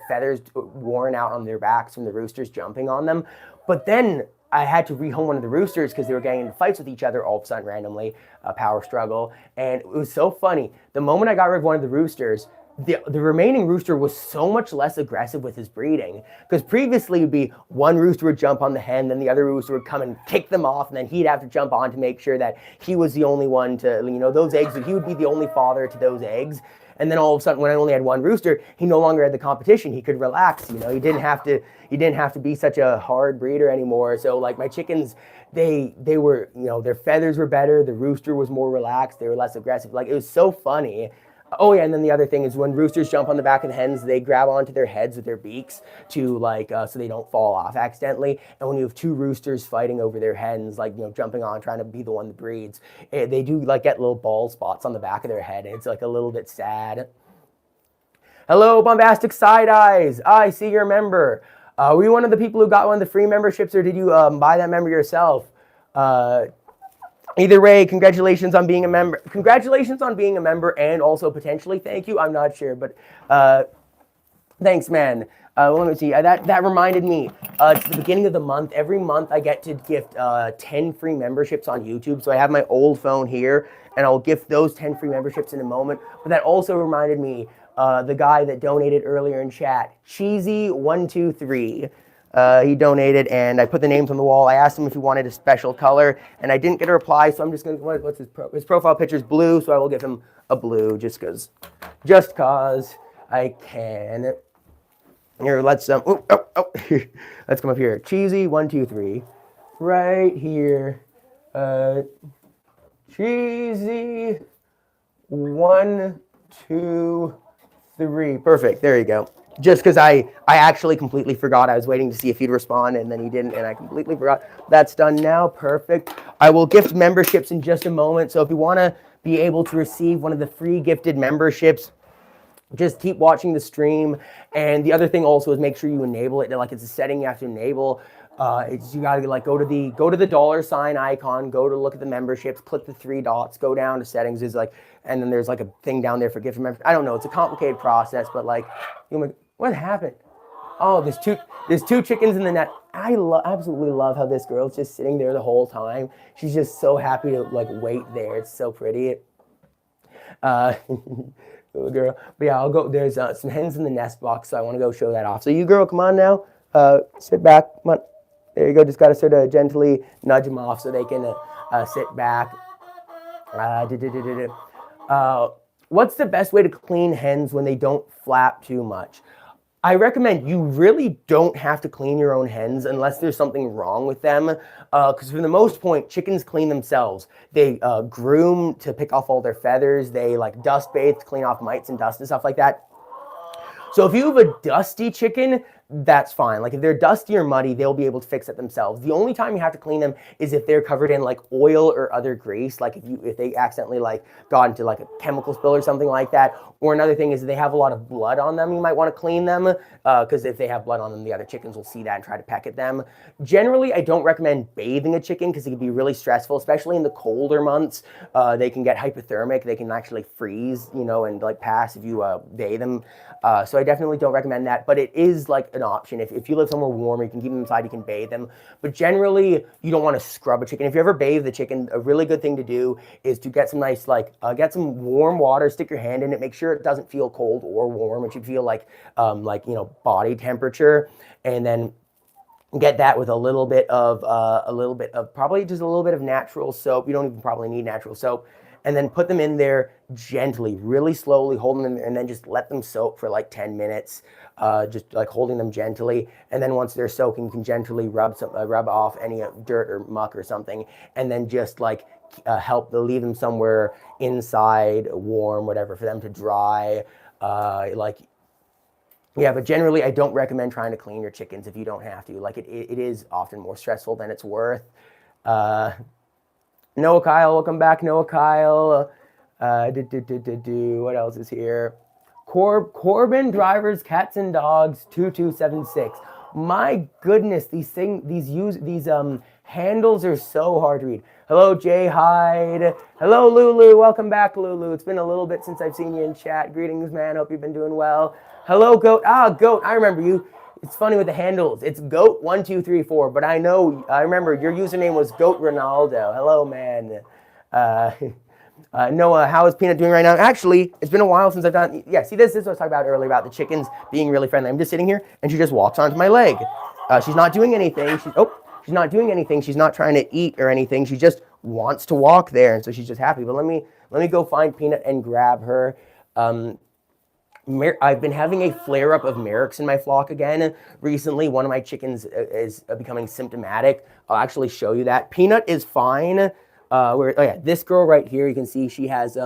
feathers worn out on their backs from the roosters jumping on them, but then I had to rehome one of the roosters because they were getting into fights with each other all of a sudden randomly, a power struggle, and it was so funny. The moment I got rid of one of the roosters, the remaining rooster was so much less aggressive with his breeding, because previously it would be one rooster would jump on the hen, then the other rooster would come and kick them off, and then he'd have to jump on to make sure that he was the only one to, those eggs, he would be the only father to those eggs. And then all of a sudden, when I only had one rooster, he no longer had the competition. He could relax. He didn't have to be such a hard breeder anymore. So like my chickens, they were, their feathers were better. The rooster was more relaxed. They were less aggressive. Like, it was so funny. Oh yeah, and then the other thing is when roosters jump on the back of the hens, they grab onto their heads with their beaks to so they don't fall off accidentally. And when you have 2 roosters fighting over their hens, jumping on, trying to be the one that breeds, they do get little bald spots on the back of their head. And it's a little bit sad. Hello, Bombastic Side Eyes. I see you're a member. Were you one of the people who got one of the free memberships, or did you buy that member yourself? Either way, congratulations on being a member. Congratulations on being a member, and also potentially thank you. I'm not sure, but thanks, man. Let me see. That reminded me. It's the beginning of the month. Every month I get to gift 10 free memberships on YouTube. So I have my old phone here, and I'll gift those 10 free memberships in a moment. But that also reminded me, the guy that donated earlier in chat, Cheesy123. He donated, and I put the names on the wall. I asked him if he wanted a special color, and I didn't get a reply, so I'm just going to, what's his profile picture is blue, so I will give him a blue just cause I can. Here, let's, let's come up here. Cheesy123, right here. Cheesy123, perfect, there you go. Just because I actually completely forgot. I was waiting to see if he'd respond, and then he didn't, and I completely forgot. That's done now. Perfect. I will gift memberships in just a moment. So if you want to be able to receive one of the free gifted memberships, just keep watching the stream. And the other thing also is make sure you enable it. It's a setting you have to enable. You gotta go to the $ icon, go to look at the memberships, click the 3 dots, go down to settings, and then there's a thing down there for gift membership. I don't know, it's a complicated process, but what happened? Oh, there's two chickens in the net. I absolutely love how this girl's just sitting there the whole time. She's just so happy to wait there. It's so pretty. Little girl. But yeah, I'll go. There's some hens in the nest box, so I want to go show that off. So you girl, come on now. Sit back. Come on. There you go. Just got to sort of gently nudge them off so they can sit back. What's the best way to clean hens when they don't flap too much? I recommend you really don't have to clean your own hens unless there's something wrong with them. Because for the most part, chickens clean themselves. They groom to pick off all their feathers. They dust bathe to clean off mites and dust and stuff like that. So if you have a dusty chicken, that's fine. If they're dusty or muddy, they'll be able to fix it themselves. The only time you have to clean them is if they're covered in oil or other grease, if they accidentally got into a chemical spill or something like that. Or another thing is if they have a lot of blood on them, you might want to clean them, because if they have blood on them, the other chickens will see that and try to peck at them. Generally, I don't recommend bathing a chicken because it can be really stressful, especially in the colder months. They can get hypothermic. They can actually freeze, and pass if you bathe them. So I definitely don't recommend that, but it is an option. If you live somewhere warm, you can keep them inside, you can bathe them. But generally, you don't want to scrub a chicken. If you ever bathe the chicken, a really good thing to do is to get some nice, get some warm water, stick your hand in it, make sure it doesn't feel cold or warm. It should feel body temperature, and then get that with a little bit of probably just a little bit of natural soap. You don't even probably need natural soap. And then put them in there gently, really slowly, hold them in there, and then just let them soak for 10 minutes, just holding them gently. And then once they're soaking, you can gently rub off any dirt or muck or something, and then just leave them somewhere inside, warm, whatever, for them to dry. Yeah, but generally I don't recommend trying to clean your chickens if you don't have to. It is often more stressful than it's worth. Noah Kyle, welcome back, Noah Kyle. What else is here? Corbin Drivers, Cats and Dogs, 2276. My goodness, these handles are so hard to read. Hello, Jay Hyde. Hello, Lulu. Welcome back, Lulu. It's been a little bit since I've seen you in chat. Greetings, man. Hope you've been doing well. Hello, Goat. Goat. I remember you. It's funny with the handles. It's Goat1234, but I remember your username was Goat Ronaldo. Hello, man. Noah, how is Peanut doing right now? Actually, it's been a while since I've done. Yeah, see, this is what I was talking about earlier about the chickens being really friendly. I'm just sitting here, and she just walks onto my leg. She's not doing anything. She's not doing anything. She's not trying to eat or anything. She just wants to walk there, and so she's just happy. But let me go find Peanut and grab her. I've been having a flare-up of Merrick's in my flock again. Recently, one of my chickens is becoming symptomatic. I'll actually show you that. Peanut is fine. This girl right here, you can see she has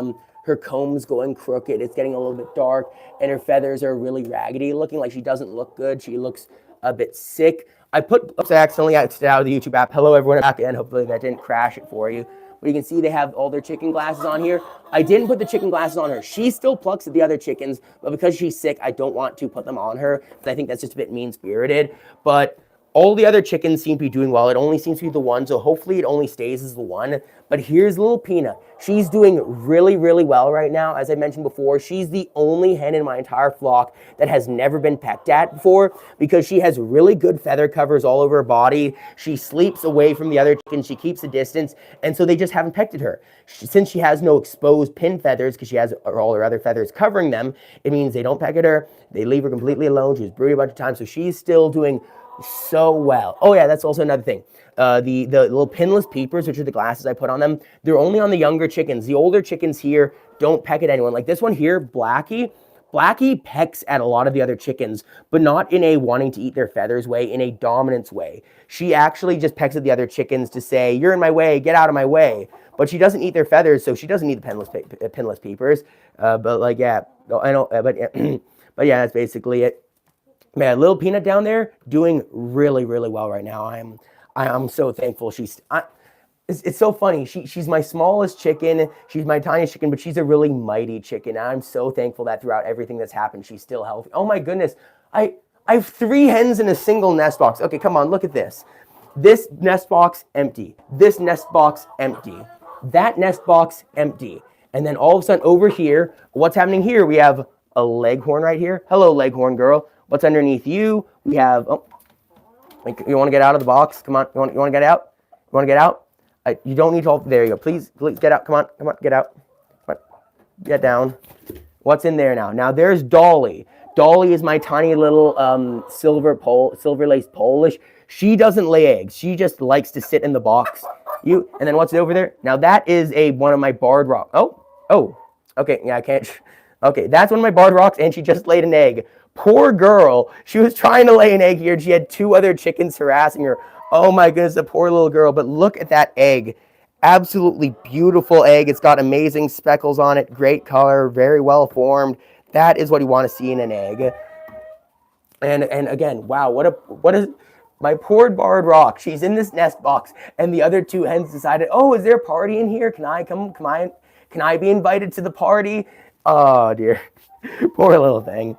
her combs going crooked. It's getting a little bit dark, and her feathers are really raggedy looking, like she doesn't look good. She looks a bit sick. I accidentally exited out of the YouTube app. Hello, everyone, back in. Hopefully that didn't crash it for you. But you can see they have all their chicken glasses on here. I didn't put the chicken glasses on her. She still plucks at the other chickens, but because she's sick, I don't want to put them on her, because I think that's just a bit mean-spirited. But all the other chickens seem to be doing well. It only seems to be the one, so hopefully it only stays as the one. But here's little Peanut. She's doing really, really well right now. As I mentioned before, she's the only hen in my entire flock that has never been pecked at before, because she has really good feather covers all over her body. She sleeps away from the other chickens. She keeps a distance, and so they just haven't pecked at her. Since she has no exposed pin feathers, because she has all her other feathers covering them, it means they don't peck at her. They leave her completely alone. She's brooded a bunch of times, so she's still doing so well. Oh yeah, that's also another thing. The little pinless peepers, which are the glasses I put on them, they're only on the younger chickens. The older chickens here don't peck at anyone. Like this one here, Blackie pecks at a lot of the other chickens, but not in a wanting to eat their feathers way, in a dominance way. She actually just pecks at the other chickens to say, you're in my way, get out of my way. But she doesn't eat their feathers, so she doesn't need the pinless peepers. But like, yeah, I know, but yeah, that's basically it. Man, little Peanut down there doing really, really well right now. I'm so thankful. It's so funny. She's my smallest chicken. She's my tiniest chicken, but she's a really mighty chicken. And I'm so thankful that throughout everything that's happened, she's still healthy. Oh my goodness. I have 3 hens in a single nest box. Okay, come on, look at this. This nest box, empty. This nest box, empty. That nest box, empty. And then all of a sudden over here, what's happening here? We have a leghorn right here. Hello, leghorn girl. What's underneath you? We have, you want to get out of the box? Come on, you want to get out? You want to get out? You don't need to, there you go. Please get out. Come on, get out. Come on, get down. What's in there now? Now there's Dolly. Dolly is my tiny little silver-laced Polish. She doesn't lay eggs. She just likes to sit in the box. And then what's over there? Now that is one of my barred rocks. Oh, okay, yeah, I can't. Okay, that's one of my barred rocks, and she just laid an egg. Poor girl. She was trying to lay an egg here. She had 2 other chickens harassing her. Oh my goodness, the poor little girl. But look at that egg. Absolutely beautiful egg. It's got amazing speckles on it. Great color. Very well formed. That is what you want to see in an egg. And again, wow, what is my poor barred rock? She's in this nest box, and the other 2 hens decided, oh, is there a party in here? Can I be invited to the party? Oh dear. Poor little thing.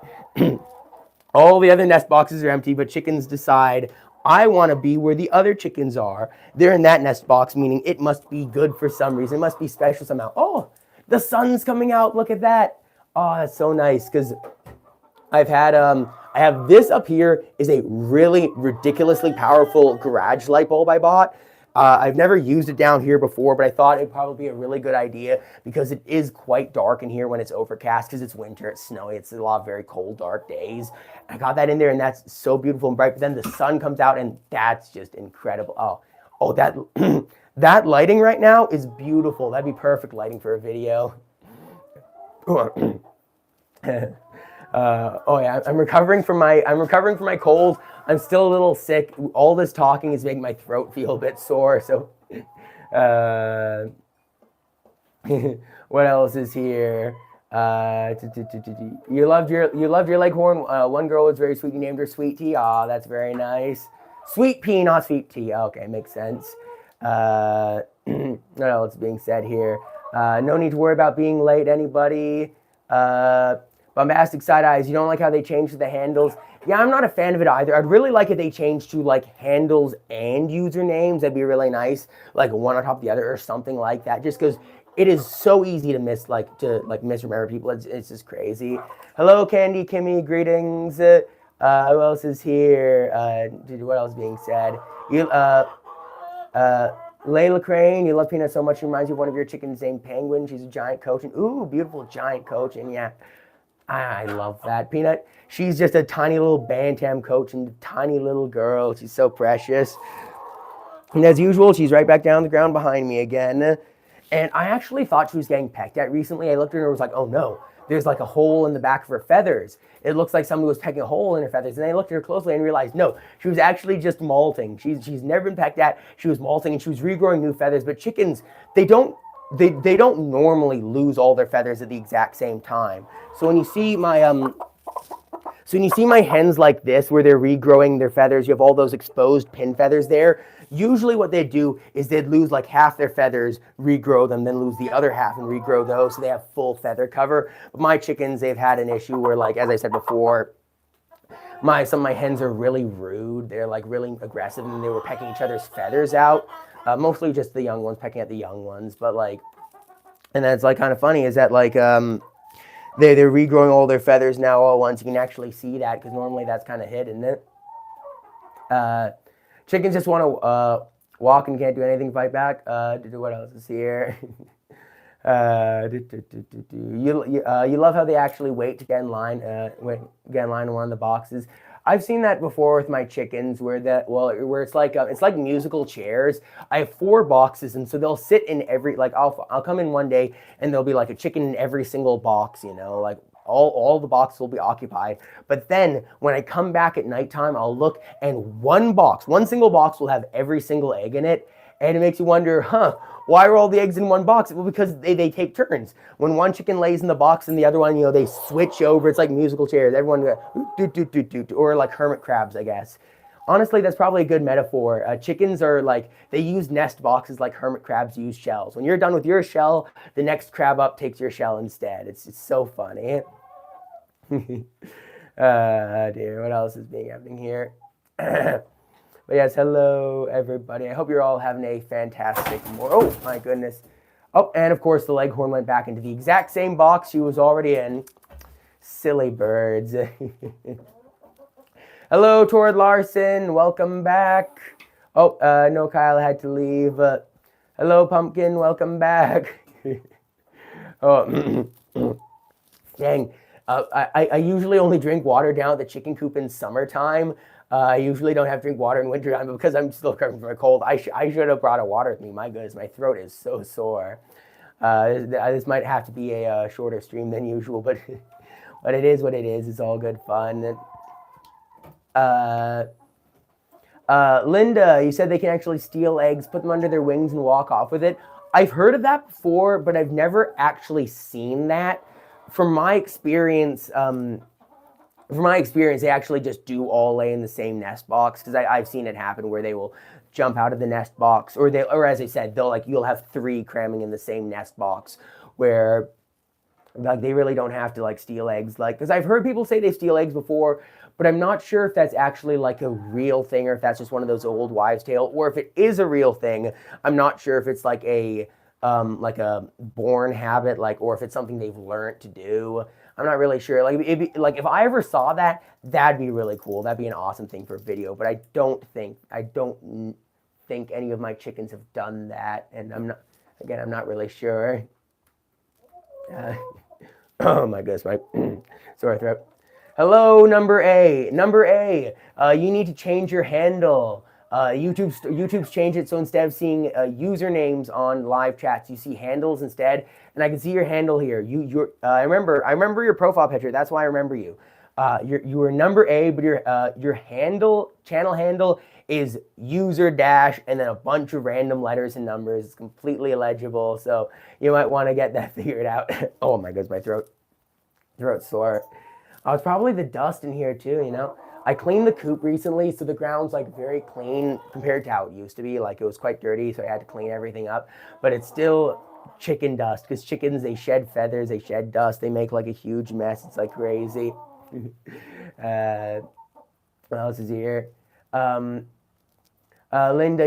All the other nest boxes are empty, but chickens decide, I want to be where the other chickens are. They're in that nest box, meaning it must be good for some reason. It must be special somehow. Oh, the sun's coming out. Look at that. Oh, that's so nice, because I have this up here is a really ridiculously powerful garage light bulb I bought. I've never used it down here before, but I thought it'd probably be a really good idea because it is quite dark in here when it's overcast because it's winter, it's snowy, it's a lot of very cold, dark days. I got that in there and that's so beautiful and bright, but then the sun comes out and that's just incredible. Oh, that, that lighting right now is beautiful. That'd be perfect lighting for a video. Oh yeah, I'm recovering from my cold. I'm still a little sick. All this talking is making my throat feel a bit sore. So, what else is here? You loved your leghorn. One girl was very sweet. You named her Sweet Tea. Ah, that's very nice. Sweet Pea, not Sweet Tea. Okay, makes sense. What else is being said here? No need to worry about being late, anybody. Bombastic Side Eyes, you don't like how they changed the handles? Yeah, I'm not a fan of it either. I'd really like if they changed to like handles and usernames. That'd be really nice, like one on top of the other or something like that. Just because it is so easy to misremember people. It's just crazy. Hello, Candy, Kimmy, greetings. Who else is here? What else is being said? Layla Crane, you love Peanut so much. She reminds you of one of your chickens named Penguin. She's a giant coach. And ooh, beautiful giant coach. And yeah, I love that. Peanut, she's just a tiny little bantam coach and a tiny little girl. She's so precious. And as usual, she's right back down the ground behind me again. And I actually thought she was getting pecked at recently. I looked at her and was like, oh no, there's like a hole in the back of her feathers. It looks like somebody was pecking a hole in her feathers. And I looked at her closely and realized, no, she was actually just molting. She's never been pecked at. She was molting and she was regrowing new feathers. But chickens, they don't normally lose all their feathers at the exact same time. So when you see my hens like this, where they're regrowing their feathers, you have all those exposed pin feathers there. Usually what they'd do is they'd lose like half their feathers, regrow them, then lose the other half and regrow those so they have full feather cover. But my chickens, they've had an issue where, like, as I said before, some of my hens are really rude. They're like really aggressive and they were pecking each other's feathers out. Mostly just the young ones, pecking at the young ones. But like, and that's like kind of funny is that like, they're regrowing all their feathers now all at once. You can actually see that because normally that's kind of hidden, isn't it? Chickens just want to walk and can't do anything, fight back. What else is here? You love how they actually wait to get in line. Get in line in one of the boxes. I've seen that before with my chickens, where it's like musical chairs. I have 4 boxes, and so they'll sit in every I'll come in one day and there'll be like a chicken in every single box, you know, like. All the boxes will be occupied. But then when I come back at nighttime, I'll look and one single box will have every single egg in it. And it makes you wonder, why are all the eggs in one box? Well, because they take turns. When one chicken lays in the box and the other one, you know, they switch over. It's like musical chairs. Everyone goes, or like hermit crabs, I guess. Honestly, that's probably a good metaphor. Chickens are like, they use nest boxes like hermit crabs use shells. When you're done with your shell, the next crab up takes your shell instead. It's so funny. Dear, what else is happening here? But yes, hello everybody. I hope you're all having a fantastic morning. Oh my goodness. Oh, and of course the leghorn went back into the exact same box she was already in. Silly birds. Hello, Tord Larson. Welcome back. Oh, no, Kyle had to leave. Hello, Pumpkin. Welcome back. Oh, dang. I usually only drink water down at the chicken coop in summertime. I usually don't have to drink water in wintertime, but because I'm still recovering from a cold, I should have brought a water with me. My goodness, my throat is so sore. This might have to be a shorter stream than usual, but but it is what it is. It's all good fun. Linda, you said they can actually steal eggs, put them under their wings, and walk off with it. I've heard of that before, but I've never actually seen that. From my experience, they actually just do all lay in the same nest box, because I've seen it happen where they will jump out of the nest box, or as I said, you'll have 3 cramming in the same nest box, where like they really don't have to like steal eggs, because I've heard people say they steal eggs before, but I'm not sure if that's actually like a real thing or if that's just one of those old wives' tale, or if it is a real thing. I'm not sure if it's like a born habit, or if it's something they've learned to do. I'm not really sure. If I ever saw that, that'd be really cool. That'd be an awesome thing for a video. But I don't think any of my chickens have done that, and I'm not really sure. Oh my goodness, my sore throat. Hello, number A. You need to change your handle. YouTube's changed it, so instead of seeing usernames on live chats, you see handles instead. And I can see your handle here. I remember your profile picture. That's why I remember you. You were number A, but your channel handle is user dash and then a bunch of random letters and numbers. It's completely illegible, so you might want to get that figured out. Oh my goodness, my throat's sore. It's probably the dust in here too, you know. I cleaned the coop recently, so the ground's like very clean compared to how it used to be. Like it was quite dirty, so I had to clean everything up. But it's still chicken dust, because chickens, they shed feathers, they shed dust, they make like a huge mess. It's like crazy. uh, what else is here? Linda,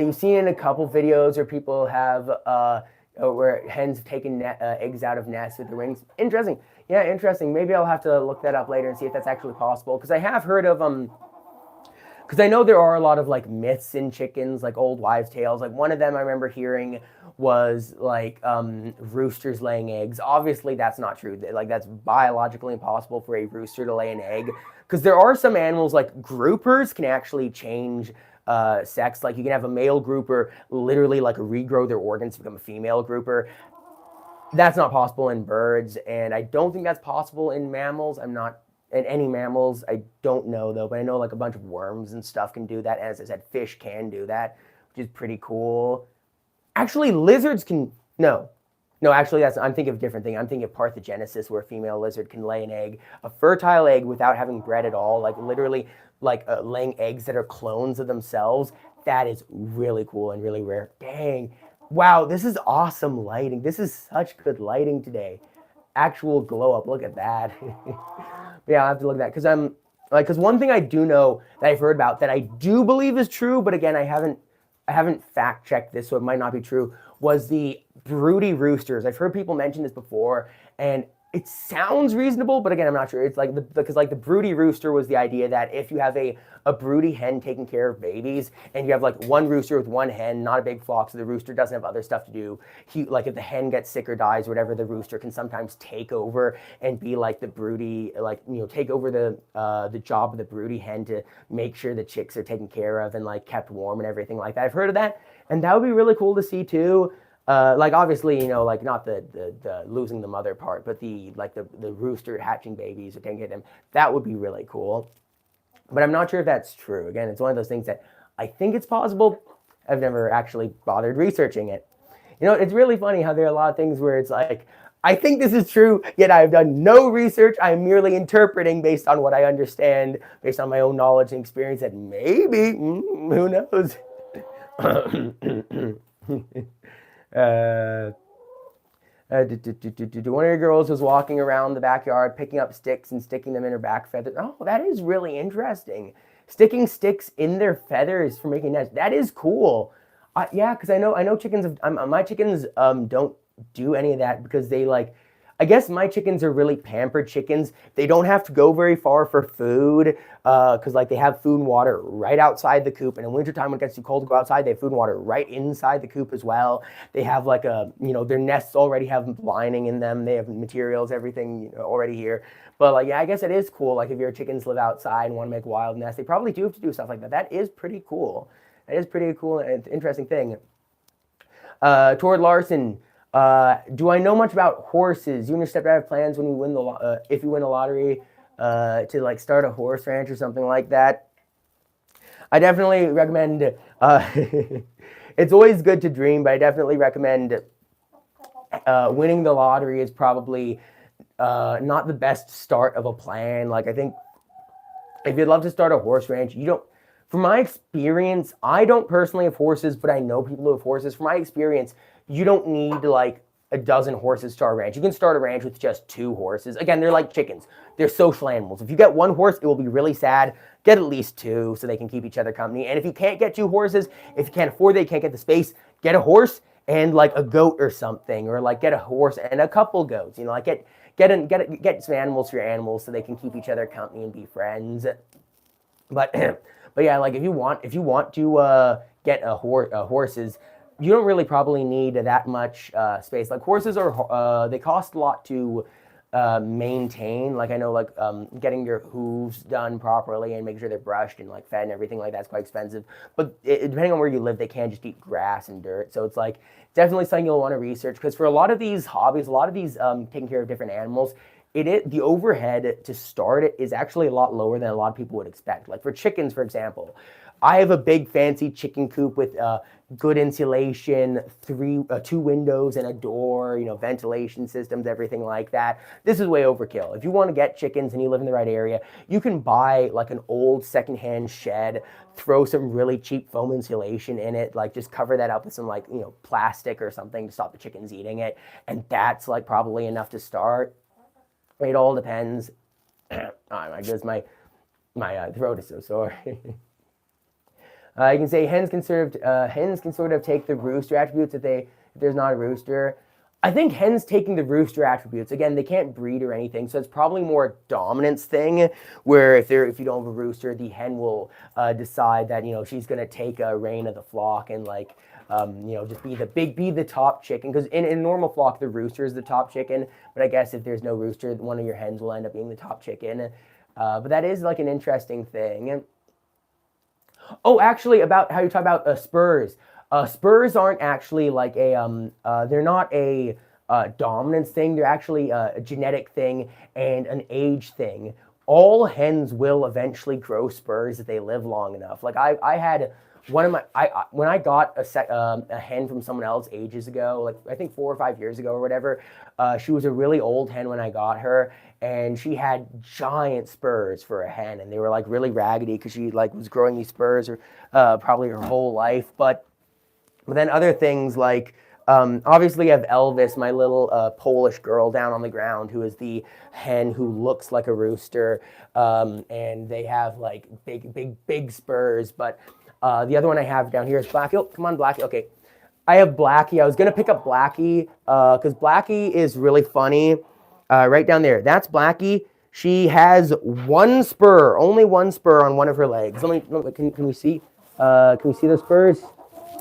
you've seen in a couple videos where people have where hens have taken eggs out of nests with the rings. Interesting. Yeah, interesting. Maybe I'll have to look that up later and see if that's actually possible. Because I have heard of because I know there are a lot of like myths in chickens, like old wives' tales. Like one of them I remember hearing was like roosters laying eggs. Obviously, that's not true. Like that's biologically impossible for a rooster to lay an egg. Because there are some animals like groupers can actually change sex. Like you can have a male grouper literally like regrow their organs to become a female grouper. That's not possible in birds, and I don't think that's possible in mammals. I'm not in any mammals. I don't know though, but I know like a bunch of worms and stuff can do that. And as I said, fish can do that, which is pretty cool. Actually, lizards can no. Actually, I'm thinking of a different thing. I'm thinking of parthenogenesis, where a female lizard can lay an egg, a fertile egg, without having bred at all. Like literally, like laying eggs that are clones of themselves. That is really cool and really rare. Dang. Wow, this is awesome lighting. This is such good lighting today. Actual glow up. Look at that. Yeah, I'll have to look at that because one thing I do know that I've heard about that I do believe is true, but again, I haven't fact checked this, so it might not be true, was the broody roosters. I've heard people mention this before, and it sounds reasonable, but again, I'm not sure. It's like because like the broody rooster was the idea that if you have a broody hen taking care of babies, and you have like one rooster with one hen, not a big flock, so the rooster doesn't have other stuff to do. Like if the hen gets sick or dies, or whatever, the rooster can sometimes take over and be like the broody, like take over the job of the broody hen to make sure the chicks are taken care of and like kept warm and everything like that. I've heard of that, and that would be really cool to see too. Like obviously, like not the losing the mother part, but the rooster hatching babies or taking care of them. That would be really cool. But I'm not sure if that's true. Again, it's one of those things that I think it's possible. I've never actually bothered researching it. It's really funny how there are a lot of things where it's like, I think this is true, yet I've done no research. I'm merely interpreting based on what I understand, based on my own knowledge and experience, that maybe, who knows? One of your girls was walking around the backyard picking up sticks and sticking them in her back feathers. Oh, that is really interesting. Sticking sticks in their feathers for making nests. That is cool. Yeah, because I know chickens. My chickens don't do any of that because they like. I guess my chickens are really pampered chickens. They don't have to go very far for food because like they have food and water right outside the coop. And in wintertime when it gets too cold to go outside, they have food and water right inside the coop as well. They have like their nests already have lining in them. They have materials, everything already here. But like, yeah, I guess it is cool. Like if your chickens live outside and want to make wild nests, they probably do have to do stuff like that. That is pretty cool. That is pretty cool and interesting thing. Toward Larson. Do I know much about horses? You and your stepdad have plans when you win if you win the lottery to like start a horse ranch or something like that? I definitely recommend. It's always good to dream, but I definitely recommend winning the lottery is probably not the best start of a plan. Like I think if you'd love to start a horse ranch, you don't. From my experience, I don't personally have horses, but I know people who have horses. From my experience, you don't need like a dozen horses to start a ranch. You can start a ranch with just 2 horses. Again, they're like chickens. They're social animals. If you get 1 horse, it will be really sad. Get at least 2 so they can keep each other company. And if you can't get 2 horses, if you can't afford it, you can't get the space, get a horse and like a goat or something, or like get a horse and a couple goats. Like get some animals for your animals so they can keep each other company and be friends. But yeah, like if you want to get horses, you don't really probably need that much space. Like horses are they cost a lot to maintain. Like I know like getting your hooves done properly and making sure they're brushed and like fed and everything like that's quite expensive. But depending on where you live, they can just eat grass and dirt. So it's like definitely something you'll want to research, because for a lot of these hobbies, a lot of these taking care of different animals, the overhead to start it is actually a lot lower than a lot of people would expect. Like for chickens, for example, I have a big fancy chicken coop with good insulation, 2 windows and a door, ventilation systems, everything like that. This is way overkill. If you want to get chickens and you live in the right area, you can buy like an old secondhand shed, throw some really cheap foam insulation in it, like just cover that up with some like, plastic or something to stop the chickens eating it. And that's like probably enough to start. It all depends. Oh my goodness, my throat is so sore. You can say hens can sort of take the rooster attributes if there's not a rooster. I think hens taking the rooster attributes, again, they can't breed or anything, so it's probably more a dominance thing, where if you don't have a rooster, the hen will decide that she's going to take a reign of the flock and like just be the top chicken. Because in a normal flock, the rooster is the top chicken, but I guess if there's no rooster, one of your hens will end up being the top chicken. But that is like an interesting thing. Oh, actually, about how you talk about spurs. Spurs aren't actually like they're not a dominance thing. They're actually a genetic thing and an age thing. All hens will eventually grow spurs if they live long enough. Like I had one of when I got a hen from someone else ages ago, like I think 4 or 5 years ago or whatever. She was a really old hen when I got her, and she had giant spurs for a hen, and they were like really raggedy because she like was growing these spurs or probably her whole life. But then other things like obviously I have Elvis, my little Polish girl down on the ground, who is the hen who looks like a rooster, and they have like big spurs. But the other one I have down here is Blackie. Oh, come on, Blackie. Okay. I have Blackie. I was going to pick up Blackie because Blackie is really funny. Right down there. That's Blackie. She has one spur, only one spur on one of her legs. Can we see? Can we see those spurs?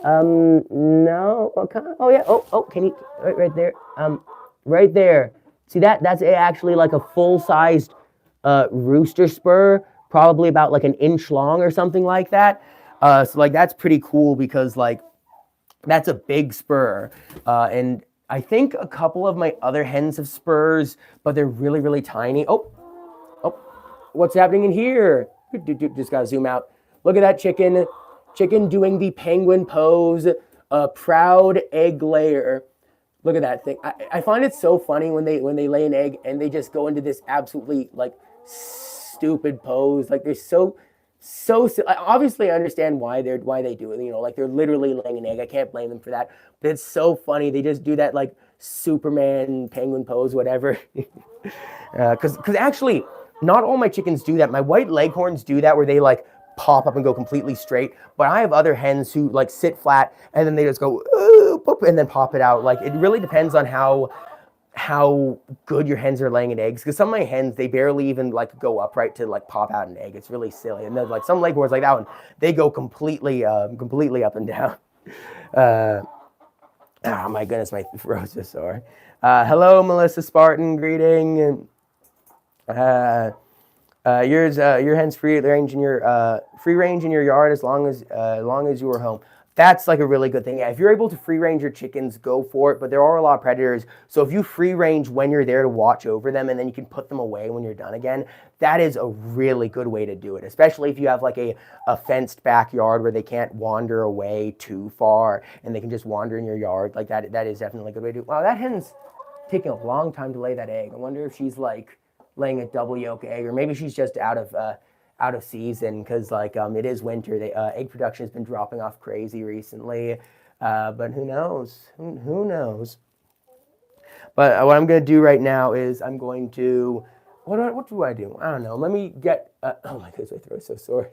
No. Okay. Oh yeah. Oh, can you? Right there. Right there. See that? That's actually like a full-sized rooster spur, probably about like an inch long or something like that. So like that's pretty cool because like that's a big spur. And I think a couple of my other hens have spurs, but they're really, really tiny. Oh, what's happening in here? Just gotta zoom out. Look at that chicken. Chicken doing the penguin pose, a proud egg layer. Look at that thing. I find it so funny when they lay an egg and they just go into this absolutely like stupid pose. Like they're so obviously I understand why they do it. Like they're literally laying an egg. I can't blame them for that. But it's so funny. They just do that like Superman penguin pose, whatever. Because actually, not all my chickens do that. My white leghorns do that where they like pop up and go completely straight. But I have other hens who like sit flat and then they just go boop, and then pop it out. Like it really depends on how good your hens are laying eggs. Because some of my hens, they barely even like go upright to like pop out an egg. It's really silly. And then like some leghorns like that one, they go completely up and down. Oh my goodness, my throat's so sore. Hello, Melissa Spartan, greeting. Your hen's free range in your yard as long as you are home. That's like a really good thing. Yeah, if you're able to free range your chickens, go for it. But there are a lot of predators. So if you free range when you're there to watch over them and then you can put them away when you're done again, that is a really good way to do it. Especially if you have like a fenced backyard where they can't wander away too far and they can just wander in your yard. Like that is definitely a good way to do it. Wow, that hen's taking a long time to lay that egg. I wonder if she's like laying a double yolk egg, or maybe she's just out of season because like it is winter. Egg production has been dropping off crazy recently, but who knows? Who knows? But what I'm going to do right now is I'm going to what do I do? I don't know. Let me get. Oh my goodness, my throat's so sore.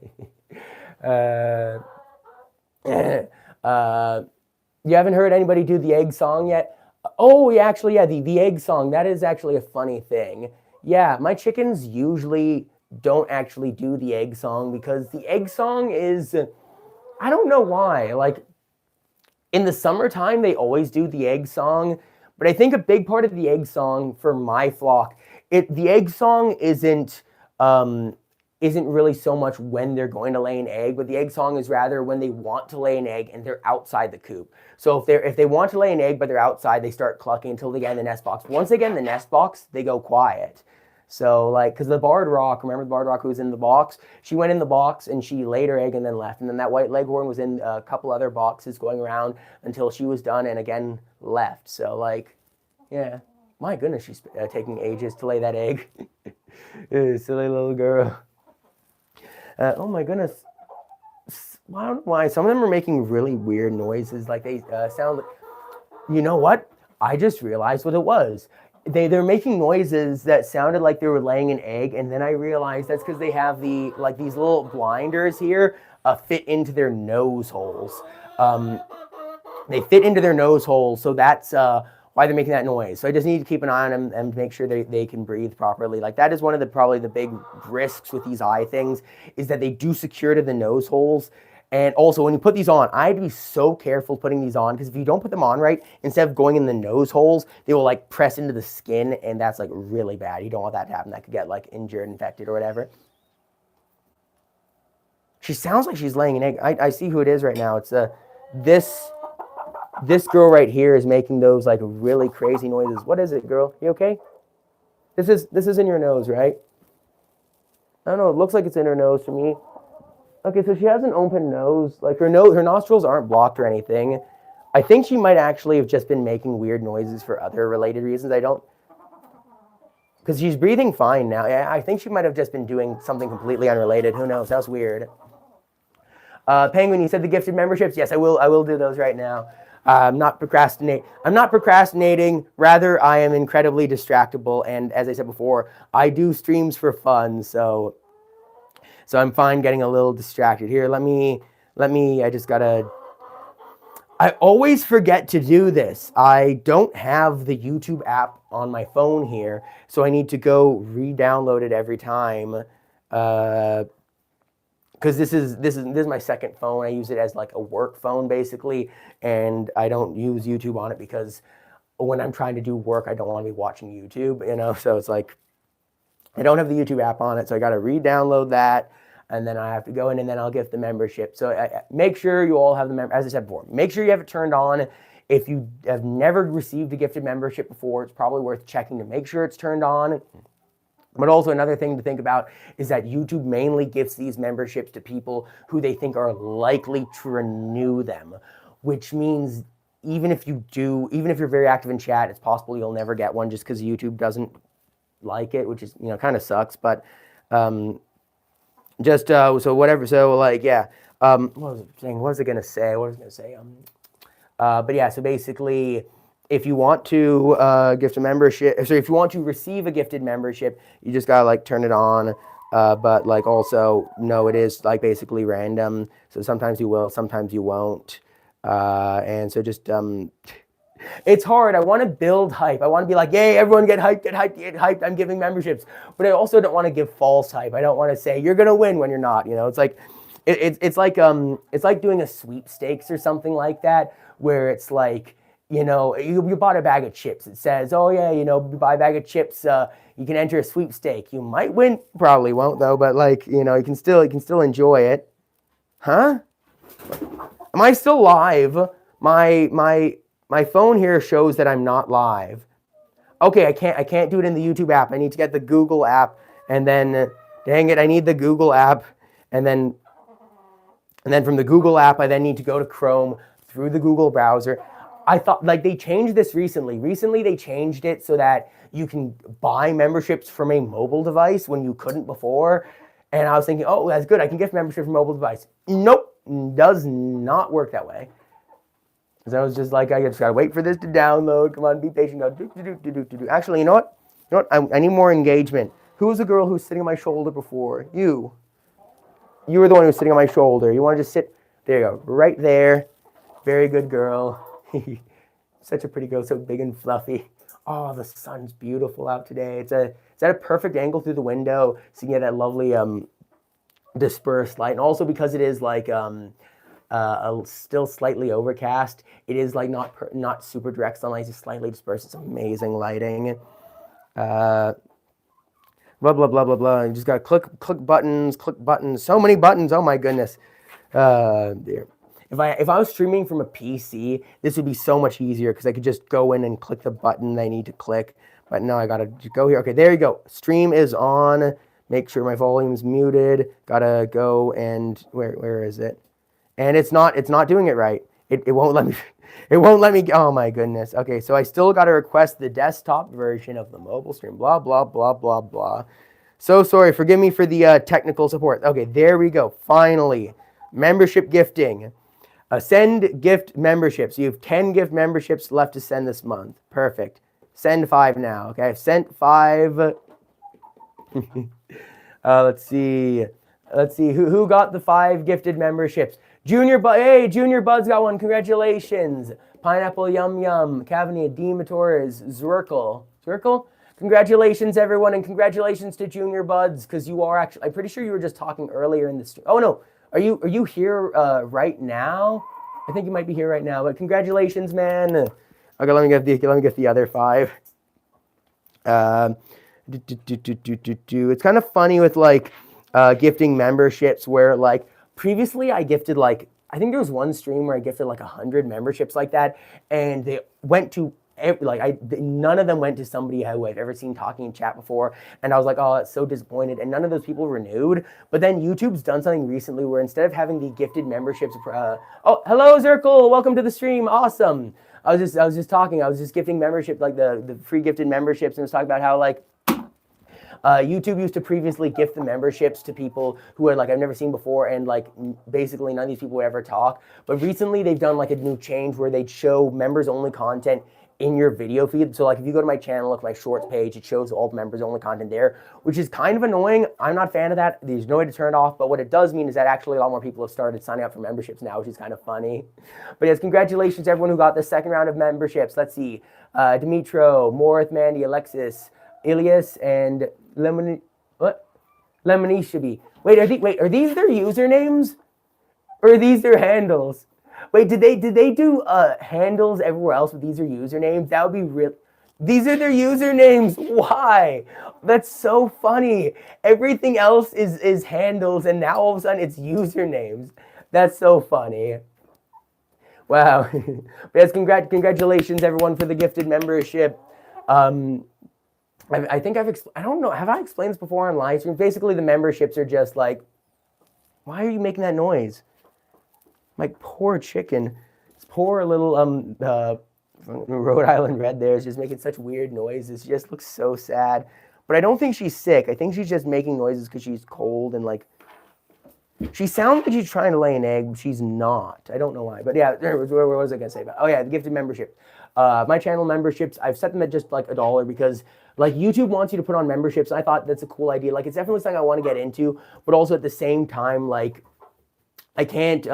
You haven't heard anybody do the egg song yet? Oh, yeah, actually, yeah, the egg song. That is actually a funny thing. Yeah, my chickens usually don't actually do the egg song because the egg song is, I don't know why. Like in the summertime, they always do the egg song, but I think a big part of the egg song for my flock, the egg song isn't really so much when they're going to lay an egg, but the egg song is rather when they want to lay an egg and they're outside the coop. So if they want to lay an egg but they're outside, they start clucking until they get in the nest box. Once they get in the nest box, they go quiet. So like, because the barred rock, remember the barred rock who was in the box? She went in the box and she laid her egg and then left. And then that white leghorn was in a couple other boxes going around until she was done and again left. So like, yeah, my goodness, she's taking ages to lay that egg. Silly little girl. Oh my goodness. I don't know why. Some of them are making really weird noises. Like they sound like, you know what? I just realized what it was. They're making noises that sounded like they were laying an egg, and then I realized that's because they have these little blinders here fit into their nose holes. They fit into their nose holes, so that's why they're making that noise. So I just need to keep an eye on them and make sure they can breathe properly. Like that is one of the probably the big risks with these eye things is that they do secure to the nose holes. And also, when you put these on, I had to be so careful putting these on because if you don't put them on right, instead of going in the nose holes, they will like press into the skin, and that's like really bad. You don't want that to happen. That could get like injured, infected, or whatever. She sounds like she's laying an egg. I see who it is right now. It's this girl right here is making those like really crazy noises. What is it, girl? You okay? This is in your nose, right? I don't know. It looks like it's in her nose to me. Okay, so she has an open nose. Like her nostrils aren't blocked or anything. I think she might actually have just been making weird noises for other related reasons. I don't, because she's breathing fine now. I think she might have just been doing something completely unrelated. Who knows? That was weird. Penguin, you said the gifted memberships. Yes, I will do those right now. I'm not procrastinating. Rather, I am incredibly distractible. And as I said before, I do streams for fun. So I'm fine getting a little distracted here. Let me, I always forget to do this. I don't have the YouTube app on my phone here, so I need to go re-download it every time. Because this is my second phone. I use it as like a work phone basically, and I don't use YouTube on it because when I'm trying to do work, I don't want to be watching YouTube, so it's like, I don't have the YouTube app on it, so I got to re-download that, and then I have to go in, and then I'll get the membership. So make sure you all have as I said before, make sure you have it turned on. If you have never received a gifted membership before, it's probably worth checking to make sure it's turned on. But also another thing to think about is that YouTube mainly gives these memberships to people who they think are likely to renew them, which means even if you're very active in chat, it's possible you'll never get one just because YouTube doesn't like it, which is kind of sucks. But so whatever. So like yeah. What was it saying? What was I gonna say? But yeah. So basically, if you want to gift a membership, so if you want to receive a gifted membership, you just gotta like turn it on. But like also no, it is like basically random. So sometimes you will, sometimes you won't. And so just it's hard. I want to build hype. I want to be like, yay, everyone get hyped, get hyped, get hyped. I'm giving memberships. But I also don't want to give false hype. I don't want to say you're gonna win when you're not. It's like it's like doing a sweepstakes or something like that, where it's like, you bought a bag of chips. It says, oh yeah, you buy a bag of chips, you can enter a sweepstake. You might win, probably won't though, but like, you can still enjoy it. Huh? Am I still live? My phone here shows that I'm not live. Okay, I can't do it in the YouTube app. I need to get the Google app, and then dang it, I need the Google app, and then from the Google app, I then need to go to Chrome through the Google browser. I thought like they changed this recently. Recently they changed it so that you can buy memberships from a mobile device when you couldn't before. And I was thinking, oh, that's good. I can get membership from a mobile device. Nope, does not work that way. So I was just like, I just gotta wait for this to download. Come on, be patient. Go do. Actually, you know what? I need more engagement. Who was the girl who was sitting on my shoulder before? You. You were the one who was sitting on my shoulder. You want to just sit? There you go, right there. Very good girl. Such a pretty girl, so big and fluffy. Oh, the sun's beautiful out today. It's at a perfect angle through the window, so you get that lovely dispersed light. And also because it is like still slightly overcast, it is like not super direct sunlight, it's just slightly dispersed. It's amazing lighting. Blah blah blah blah blah. You just gotta click buttons. So many buttons. Oh my goodness. Dear. If I was streaming from a PC, this would be so much easier because I could just go in and click the button I need to click. But now I gotta go here. Okay, there you go. Stream is on. Make sure my volume's muted. Gotta go and where is it? And it's not doing it right. It won't let me. It won't let me. Oh my goodness. Okay, so I still gotta request the desktop version of the mobile stream. Blah blah blah blah blah. So sorry. Forgive me for the technical support. Okay, there we go. Finally, membership gifting. Send gift memberships. You have 10 gift memberships left to send this month. Perfect. Send 5 now. Okay, I've sent 5. Let's see. Who got the 5 gifted memberships? Hey, Junior Bud's got one. Congratulations. Pineapple Yum Yum. Cavani, Dima Torres, Zirkle. Congratulations, everyone, and congratulations to Junior Buds, because you are actually. I'm pretty sure you were just talking earlier in the stream. Oh no. Are you here right now? I think you might be here right now. But congratulations, man. Okay, let me get the other 5. It's kind of funny with like gifting memberships where like previously I gifted like I think there was one stream where I gifted like 100 memberships like that, and they went to none of them went to somebody who I've ever seen talking in chat before, and I was like, oh, that's so disappointed, and none of those people renewed. But then YouTube's done something recently where instead of having the gifted memberships, oh, hello Zirkle, welcome to the stream, awesome. I was just gifting membership, like the free gifted memberships, and was talking about how like YouTube used to previously gift the memberships to people who are like I've never seen before, and like basically none of these people would ever talk. But recently they've done like a new change where they'd show members only content in your video feed. So like if you go to my channel, look at my shorts page, it shows all members only content there, which is kind of annoying. I'm not a fan of that. There's no way to turn it off, but what it does mean is that actually a lot more people have started signing up for memberships now, which is kind of funny. But yes, congratulations to everyone who got the second round of memberships. Let's see, Dimitro, Morith, Mandy, Alexis, Ilias, and Lemonishabi. Wait, are these their usernames? Or are these their handles? Wait, did they do handles everywhere else, but these are usernames? That would be real. These are their usernames. Why? That's so funny. Everything else is handles, and now all of a sudden it's usernames. That's so funny. Wow. Yes, congratulations everyone for the gifted membership. I think I don't know, have I explained this before on live stream? Basically, the memberships are just like, why are you making that noise? My poor chicken, this poor little Rhode Island Red there is just making such weird noises. She just looks so sad. But I don't think she's sick. I think she's just making noises because she's cold and like, she sounds like she's trying to lay an egg, but she's not. I don't know why. But yeah, what was I going to say about? Oh yeah, the gifted membership. My channel memberships, I've set them at just like $1 because like YouTube wants you to put on memberships. And I thought that's a cool idea. Like it's definitely something I want to get into, but also at the same time, like I can't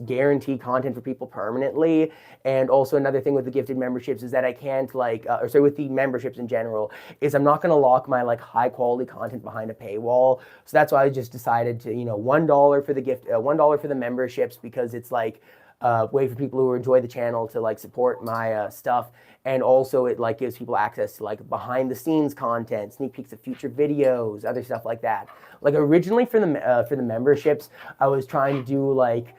guarantee content for people permanently. And also another thing with the gifted memberships is that I can't like, with the memberships in general, is I'm not going to lock my like high quality content behind a paywall. So that's why I just decided to, $1 for the gift, $1 for the memberships, because it's like a way for people who enjoy the channel to like support my stuff. And also it like gives people access to like behind the scenes content, sneak peeks of future videos, other stuff like that. Like originally for the memberships, I was trying to do like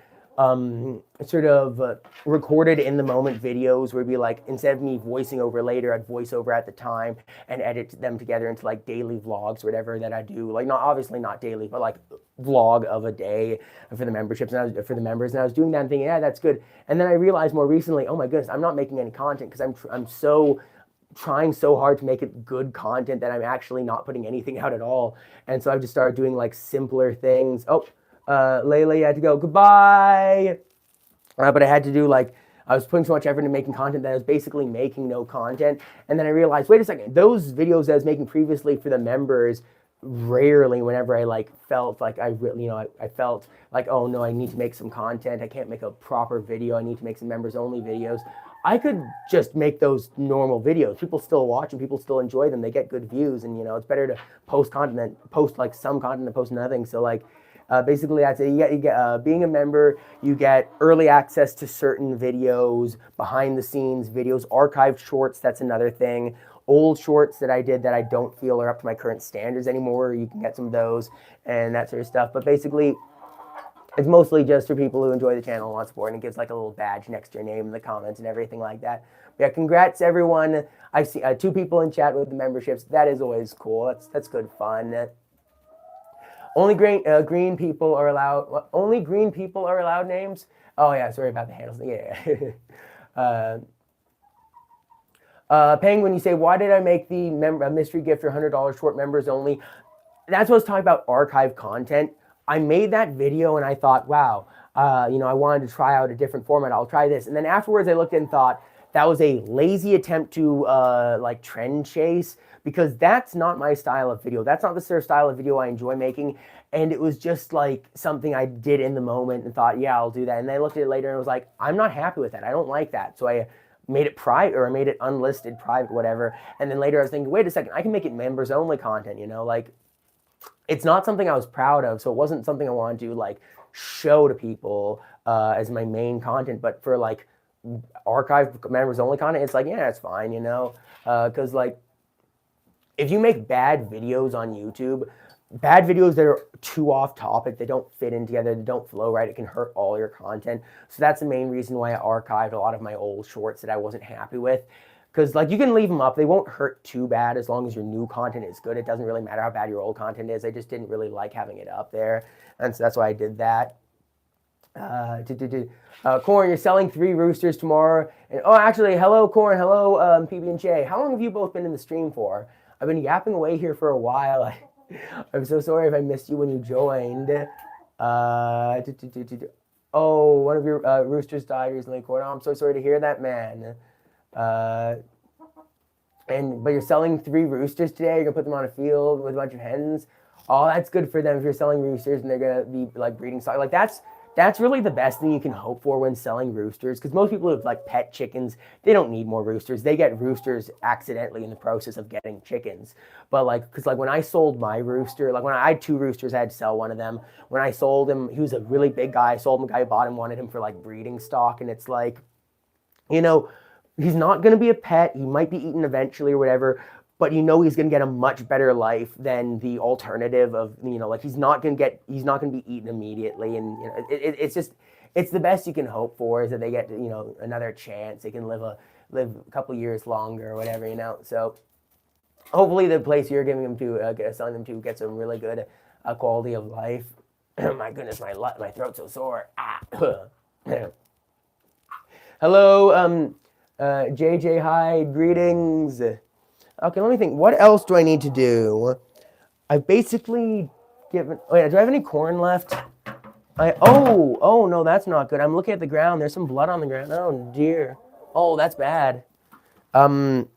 recorded in the moment videos where it'd be like, instead of me voicing over later, I'd voice over at the time and edit them together into like daily vlogs or whatever that I do. Like obviously not daily, but like vlog of a day for the memberships and for the members. And I was doing that and thinking, yeah, that's good. And then I realized more recently, oh my goodness, I'm not making any content because I'm trying so hard to make it good content that I'm actually not putting anything out at all. And so I've just started doing like simpler things. Oh, Layla, you had to go. Goodbye. But I had to do like, I was putting so much effort into making content that I was basically making no content. And then I realized, wait a second, those videos I was making previously for the members, rarely whenever I like felt like I really, I felt like, oh no, I need to make some content. I can't make a proper video. I need to make some members only videos. I could just make those normal videos. People still watch and people still enjoy them. They get good views, and it's better to post content than post like some content than post nothing. So like, basically that's it. You get being a member, you get early access to certain videos, behind the scenes videos, archived shorts. That's another thing. Old shorts that I did that I don't feel are up to my current standards anymore. You can get some of those and that sort of stuff. But basically, It's mostly just for people who enjoy the channel and want support, and it gives like a little badge next to your name in the comments and everything like that. But yeah, congrats everyone. I've seen 2 people in chat with the memberships. That is always cool. That's good fun. Only green people are allowed. Only green people are allowed names. Oh yeah, sorry about the handles. Yeah. Penguin, you say, why did I make the mystery gift for $100 short members only? That's what I was talking about, archive content. I made that video and I thought, wow, I wanted to try out a different format. I'll try this. And then afterwards I looked and thought that was a lazy attempt to like trend chase, because that's not my style of video. That's not the sort of style of video I enjoy making. And it was just like something I did in the moment and thought, yeah, I'll do that. And then I looked at it later and was like, I'm not happy with that. I don't like that. So I made it private, or I made it unlisted, private, whatever. And then later I was thinking, wait a second, I can make it members only content, like it's not something I was proud of. So it wasn't something I wanted to like show to people as my main content. But for like archive members only content, it's like, yeah, it's fine, because like if you make bad videos on YouTube, bad videos that are too off topic, they don't fit in together, they don't flow right, it can hurt all your content. So that's the main reason why I archived a lot of my old shorts that I wasn't happy with. Because like you can leave them up, they won't hurt too bad as long as your new content is good. It doesn't really matter how bad your old content is. I just didn't really like having it up there, and so that's why I did that. Corn, you're selling 3 roosters tomorrow. And oh, actually, hello Corn, hello PB and J. How long have you both been in the stream for? I've been yapping away here for a while. I'm so sorry if I missed you when you joined. Oh, one of your roosters died recently, Corn. Oh, I'm so sorry to hear that, man. But you're selling 3 roosters today. You're gonna put them on a field with a bunch of hens. Oh, that's good for them if you're selling roosters and they're gonna be like breeding stock. Like that's really the best thing you can hope for when selling roosters, because most people who have like pet chickens, they don't need more roosters. They get roosters accidentally in the process of getting chickens. But like, because like when I sold my rooster, like when I had 2 roosters, I had to sell one of them. When I sold him, he was a really big guy. I sold him, the guy who bought him wanted him for like breeding stock, and it's like, he's not going to be a pet. He might be eaten eventually or whatever, but he's going to get a much better life than the alternative of, like he's not going to be eaten immediately. And, it's the best you can hope for, is that they get, another chance. They can live a couple years longer or whatever, So hopefully the place you're giving them to, selling them to, gets a really good quality of life. My goodness, my throat's so sore. Hello, JJ, hi, greetings. Okay, let me think. What else do I need to do? I've basically given... Oh, yeah, do I have any corn left? Oh, no, that's not good. I'm looking at the ground. There's some blood on the ground. Oh, dear. Oh, that's bad. That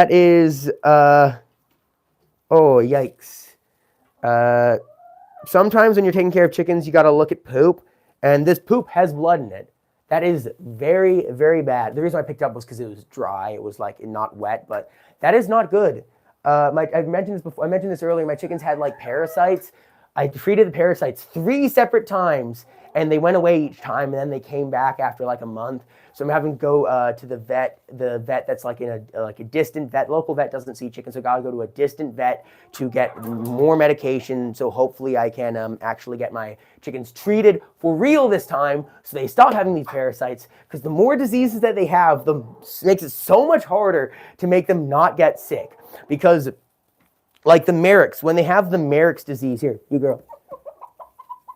is... Oh, yikes. Sometimes when you're taking care of chickens, you got to look at poop, and this poop has blood in it. That is very, very bad. The reason I picked it up was because it was dry. It was like not wet, but that is not good. I've mentioned this before. I mentioned this earlier. My chickens had like parasites. I treated the parasites 3 separate times, and they went away each time, and then they came back after like a month. So I'm having to go to the vet that's like in a distant vet. Local vet doesn't see chickens, so I gotta go to a distant vet to get more medication. So hopefully I can actually get my chickens treated for real this time, so they stop having these parasites. Because the more diseases that they have, makes it so much harder to make them not get sick. Because like the Merrick's, when they have the Merrick's disease, here, you girl.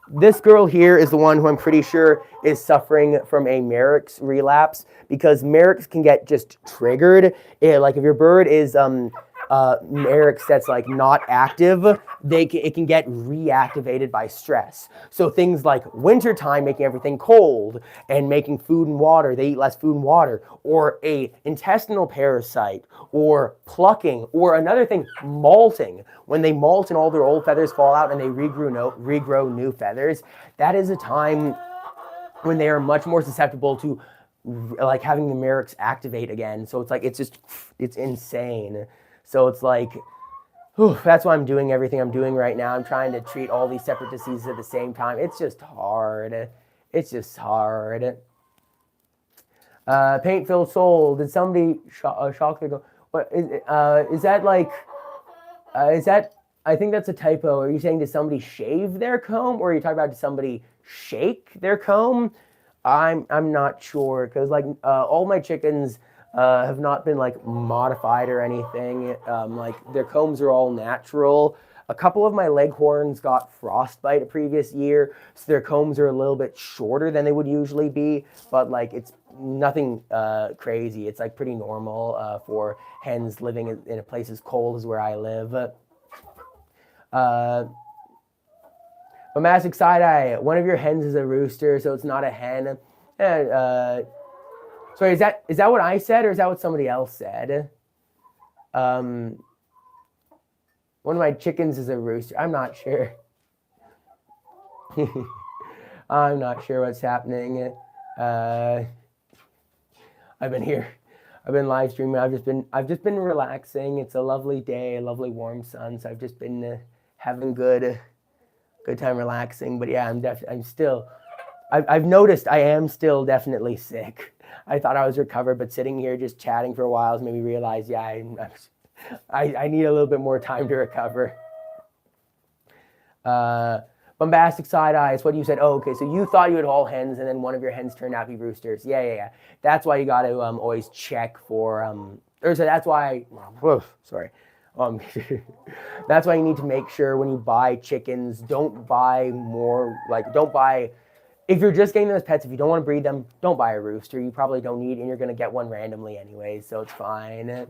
This girl here is the one who I'm pretty sure is suffering from a Merrick's relapse, because Merrick's can get just triggered. Like if your bird is Merrick's that's like not active, it can get reactivated by stress. So things like wintertime making everything cold and making food and water, they eat less food and water, or a intestinal parasite, or plucking, or another thing, molting. When they molt and all their old feathers fall out and they regrow new feathers, that is a time when they are much more susceptible to like having the Merrick's activate again. So it's like, it's insane. So it's like, that's why I'm doing everything I'm doing right now. I'm trying to treat all these separate diseases at the same time. It's just hard. It's just hard. Paint-filled soul. Did somebody shock their go? What is that like? Is that I think that's a typo. Are you saying did somebody shave their comb, or are you talking about did somebody shake their comb? I'm not sure because like all my chickens have not been like modified or anything. Like their combs are all natural. A couple of my leghorns got frostbite a previous year, so their combs are a little bit shorter than they would usually be. But like it's nothing crazy. It's like pretty normal for hens living in a place as cold as where I live. Bombastic side eye. One of your hens is a rooster, so it's not a hen. Sorry, is that what I said, or is that what somebody else said? One of my chickens is a rooster. I'm not sure. I'm not sure what's happening. I've been here. I've been live streaming. I've just been relaxing. It's a lovely day, a lovely warm sun. So I've just been having good time relaxing. But yeah, I've noticed I am still definitely sick. I thought I was recovered, but sitting here just chatting for a while has made me realize, yeah, I need a little bit more time to recover. Bombastic side eyes. What you said? Oh, okay. So you thought you had all hens, and then one of your hens turned out to be roosters. Yeah. That's why you got to always check for or so that's why. Sorry. That's why you need to make sure when you buy chickens, don't buy more. Like, don't buy. If you're just getting them as pets, if you don't want to breed them, don't buy a rooster. You probably don't need, and you're going to get one randomly anyways, so it's fine.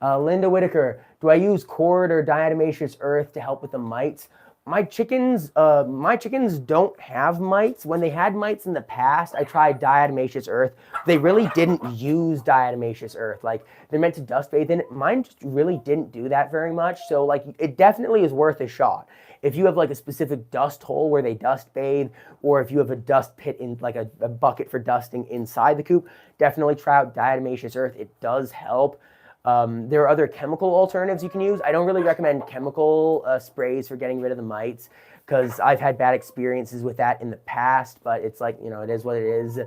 Linda Whitaker, do I use cord or diatomaceous earth to help with the mites? My chickens don't have mites. When they had mites in the past, I tried diatomaceous earth. They really didn't use diatomaceous earth. Like, they're meant to dust bathe in it. Mine just really didn't do that very much. So, like, it definitely is worth a shot. If you have, like, a specific dust hole where they dust bathe, or if you have a dust pit in, like, a bucket for dusting inside the coop, definitely try out diatomaceous earth. It does help. There are other chemical alternatives you can use. I don't really recommend chemical sprays for getting rid of the mites because I've had bad experiences with that in the past, but it's like, you know, it is what it is.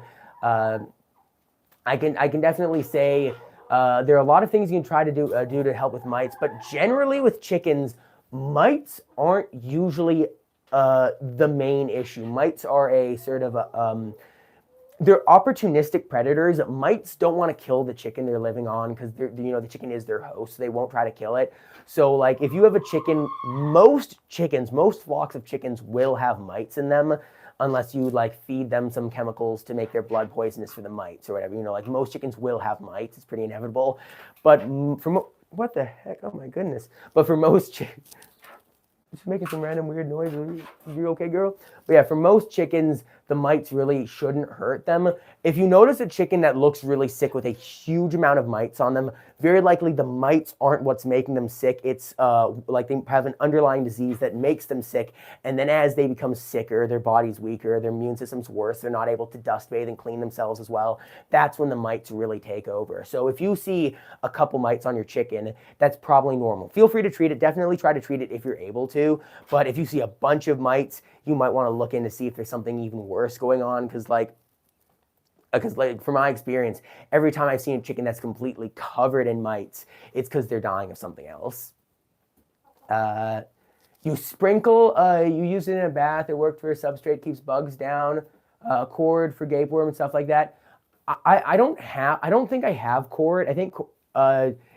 I can definitely say there are a lot of things you can try to do to help with mites, but generally with chickens, mites aren't usually the main issue. Mites are a sort of they're opportunistic predators. Mites don't want to kill the chicken they're living on because the chicken is their host. So they won't try to kill it. So like if you have a chicken, most flocks of chickens will have mites in them unless you like feed them some chemicals to make their blood poisonous for the mites or whatever. You know, like most chickens will have mites. It's pretty inevitable. But what the heck? Oh my goodness. But for most chickens, just making some random weird noises. You okay, girl? But yeah, for most chickens, the mites really shouldn't hurt them. If you notice a chicken that looks really sick with a huge amount of mites on them, very likely the mites aren't what's making them sick. It's like they have an underlying disease that makes them sick. And then as they become sicker, their body's weaker, their immune system's worse, they're not able to dust bathe and clean themselves as well. That's when the mites really take over. So if you see a couple mites on your chicken, that's probably normal. Feel free to treat it. Definitely try to treat it if you're able to. But if you see a bunch of mites, you might want to look in to see if there's something even worse going on because from my experience, every time I've seen a chicken that's completely covered in mites, it's because they're dying of something else. You sprinkle, you use it in a bath, it worked for a substrate, keeps bugs down, cord for gapeworm and stuff like that. I don't think I have cord. I think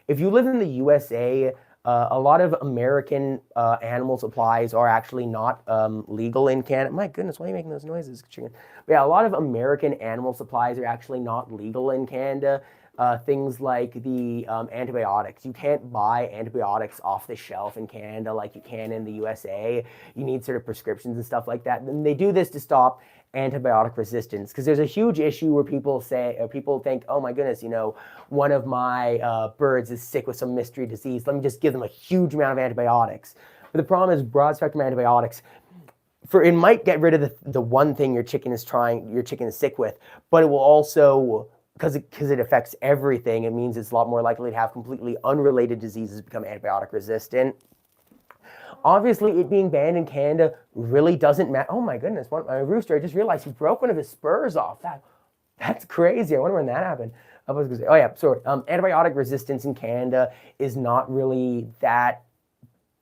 if you live in the USA, a lot of American animal supplies are actually not legal in Canada. My goodness, why are you making those noises, chicken? But yeah, a lot of American animal supplies are actually not legal in Canada. Things like the antibiotics. You can't buy antibiotics off the shelf in Canada like you can in the USA. You need sort of prescriptions and stuff like that. And they do this to stop antibiotic resistance because there's a huge issue where people think, oh my goodness, one of my birds is sick with some mystery disease. Let me just give them a huge amount of antibiotics. But the problem is broad spectrum antibiotics. It might get rid of the one thing your chicken is sick with, but it will also, because it affects everything, it means it's a lot more likely to have completely unrelated diseases become antibiotic resistant. Obviously, it being banned in Canada really doesn't matter. Oh my goodness, my rooster, I just realized he broke one of his spurs off. That's crazy. I wonder when that happened. I was going to say, oh yeah, sorry. Antibiotic resistance in Canada is not really that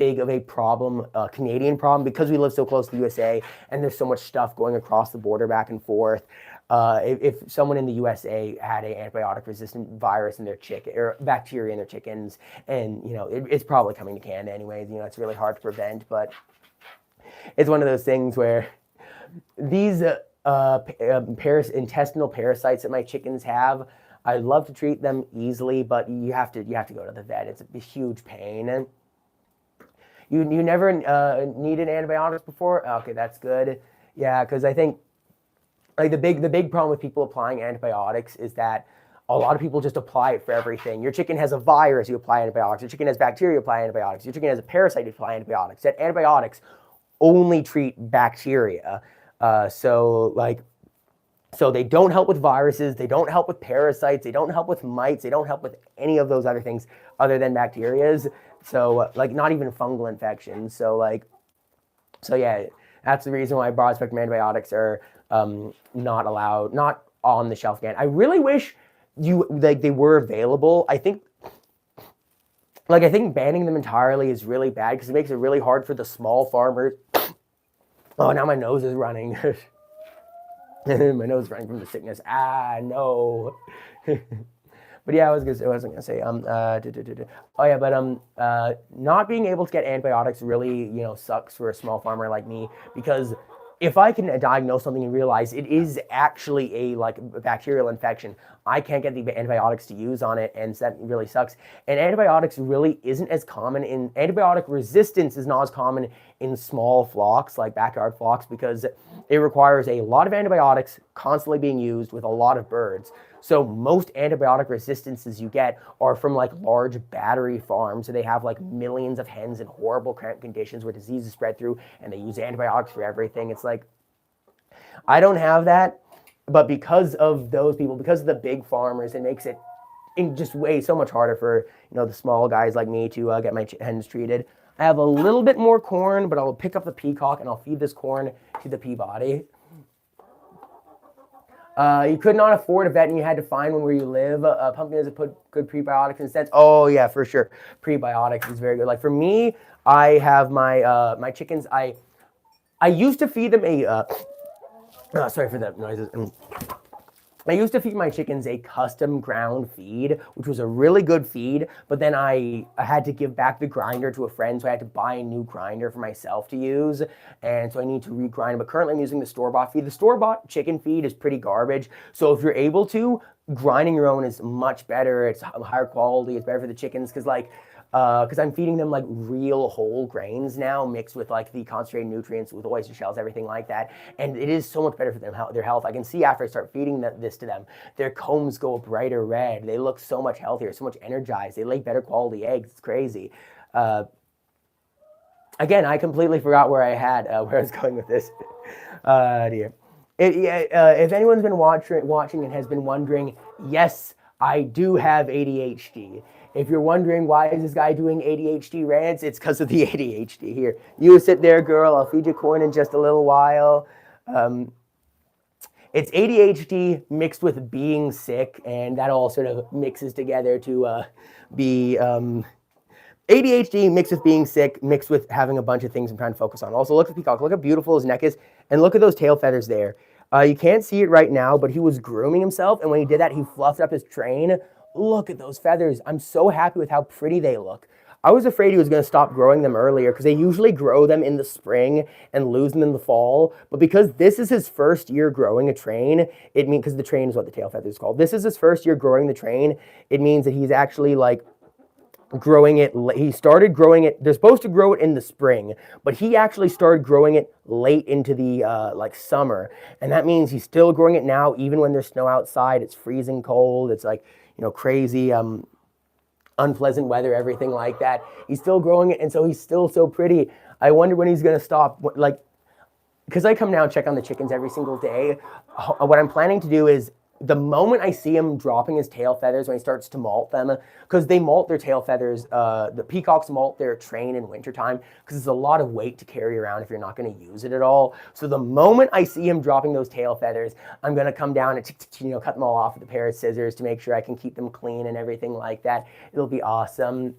big of a problem, Canadian problem, because we live so close to the USA and there's so much stuff going across the border back and forth. If someone in the USA had an antibiotic-resistant virus in their chicken or bacteria in their chickens, and it's probably coming to Canada anyways. It's really hard to prevent, but it's one of those things where these intestinal parasites that my chickens have, I'd love to treat them easily, but you have to go to the vet. It's a huge pain. And you never needed antibiotics before? Okay, that's good. Yeah, because I think like the big problem with people applying antibiotics is that a lot of people just apply it for everything. Your chicken has a virus, you apply antibiotics. Your chicken has bacteria, you apply antibiotics. Your chicken has a parasite, you apply antibiotics. That antibiotics only treat bacteria. So they don't help with viruses, they don't help with parasites, they don't help with mites, they don't help with any of those other things other than bacterias. So like not even fungal infections. So yeah, that's the reason why broad spectrum antibiotics are not allowed, not on the shelf again. I really wish they were available. I think banning them entirely is really bad because it makes it really hard for the small farmers. Oh, now my nose is running. My nose is running from the sickness. No. But yeah, I wasn't gonna say. Oh yeah, but not being able to get antibiotics really, sucks for a small farmer like me, because if I can diagnose something and realize it is actually a bacterial infection, I can't get the antibiotics to use on it, and so that really sucks. And antibiotics really isn't as common antibiotic resistance is not as common in small flocks, like backyard flocks, because it requires a lot of antibiotics constantly being used with a lot of birds. So most antibiotic resistances you get are from large battery farms. So they have millions of hens in horrible cramped conditions where diseases spread through, and they use antibiotics for everything. It's I don't have that, but because of those people, because of the big farmers, it makes it just way so much harder for the small guys like me to get my hens treated. I have a little bit more corn, but I'll pick up the peacock and I'll feed this corn to the Peabody. You could not afford a vet and you had to find one where you live. Pumpkin doesn't put good prebiotics in sense. Oh yeah, for sure. Prebiotics is very good. For me, I have my my chickens. I used to feed them a. Sorry for the noises. I used to feed my chickens a custom ground feed, which was a really good feed, but then I had to give back the grinder to a friend, so I had to buy a new grinder for myself to use, and so I need to regrind. But currently I'm using the store-bought feed. The store-bought chicken feed is pretty garbage, so if you're able to, grinding your own is much better. It's higher quality, it's better for the chickens, because I'm feeding them real whole grains now, mixed with the concentrated nutrients with oyster shells, everything like that. And it is so much better for them, their health. I can see after I start feeding this to them, their combs go a brighter red. They look so much healthier, so much energized. They lay better quality eggs. It's crazy. Again, I completely forgot where I was going with this. Dear. If anyone's been watching and has been wondering, yes, I do have ADHD. If you're wondering why is this guy doing ADHD rants, it's because of the ADHD. Here, you sit there, girl. I'll feed you corn in just a little while. It's ADHD mixed with being sick, and that all sort of mixes together to be ADHD mixed with being sick, mixed with having a bunch of things I'm trying to focus on. Also, look at the peacock. Look how beautiful his neck is, and look at those tail feathers there. You can't see it right now, but he was grooming himself, and when he did that, he fluffed up his train. Look at those feathers. I'm so happy with how pretty they look. I was afraid he was going to stop growing them earlier because they usually grow them in the spring and lose them in the fall. But because this is his first year growing a train, it means, because the train is what the tail feather is called. This is his first year growing the train. It means that he's actually growing it. He started growing it. They're supposed to grow it in the spring, but he actually started growing it late into the summer. And that means he's still growing it now, even when there's snow outside. It's freezing cold. It's crazy unpleasant weather, everything like that. He's still growing it, and so he's still so pretty. I wonder when he's gonna stop. Because I come down and check on the chickens every single day. What I'm planning to do is, the moment I see him dropping his tail feathers, when he starts to molt them, because they molt their tail feathers, the peacocks molt their train in wintertime, because it's a lot of weight to carry around if you're not going to use it at all. So the moment I see him dropping those tail feathers, I'm going to come down and cut them all off with a pair of scissors to make sure I can keep them clean and everything like that. It'll be awesome.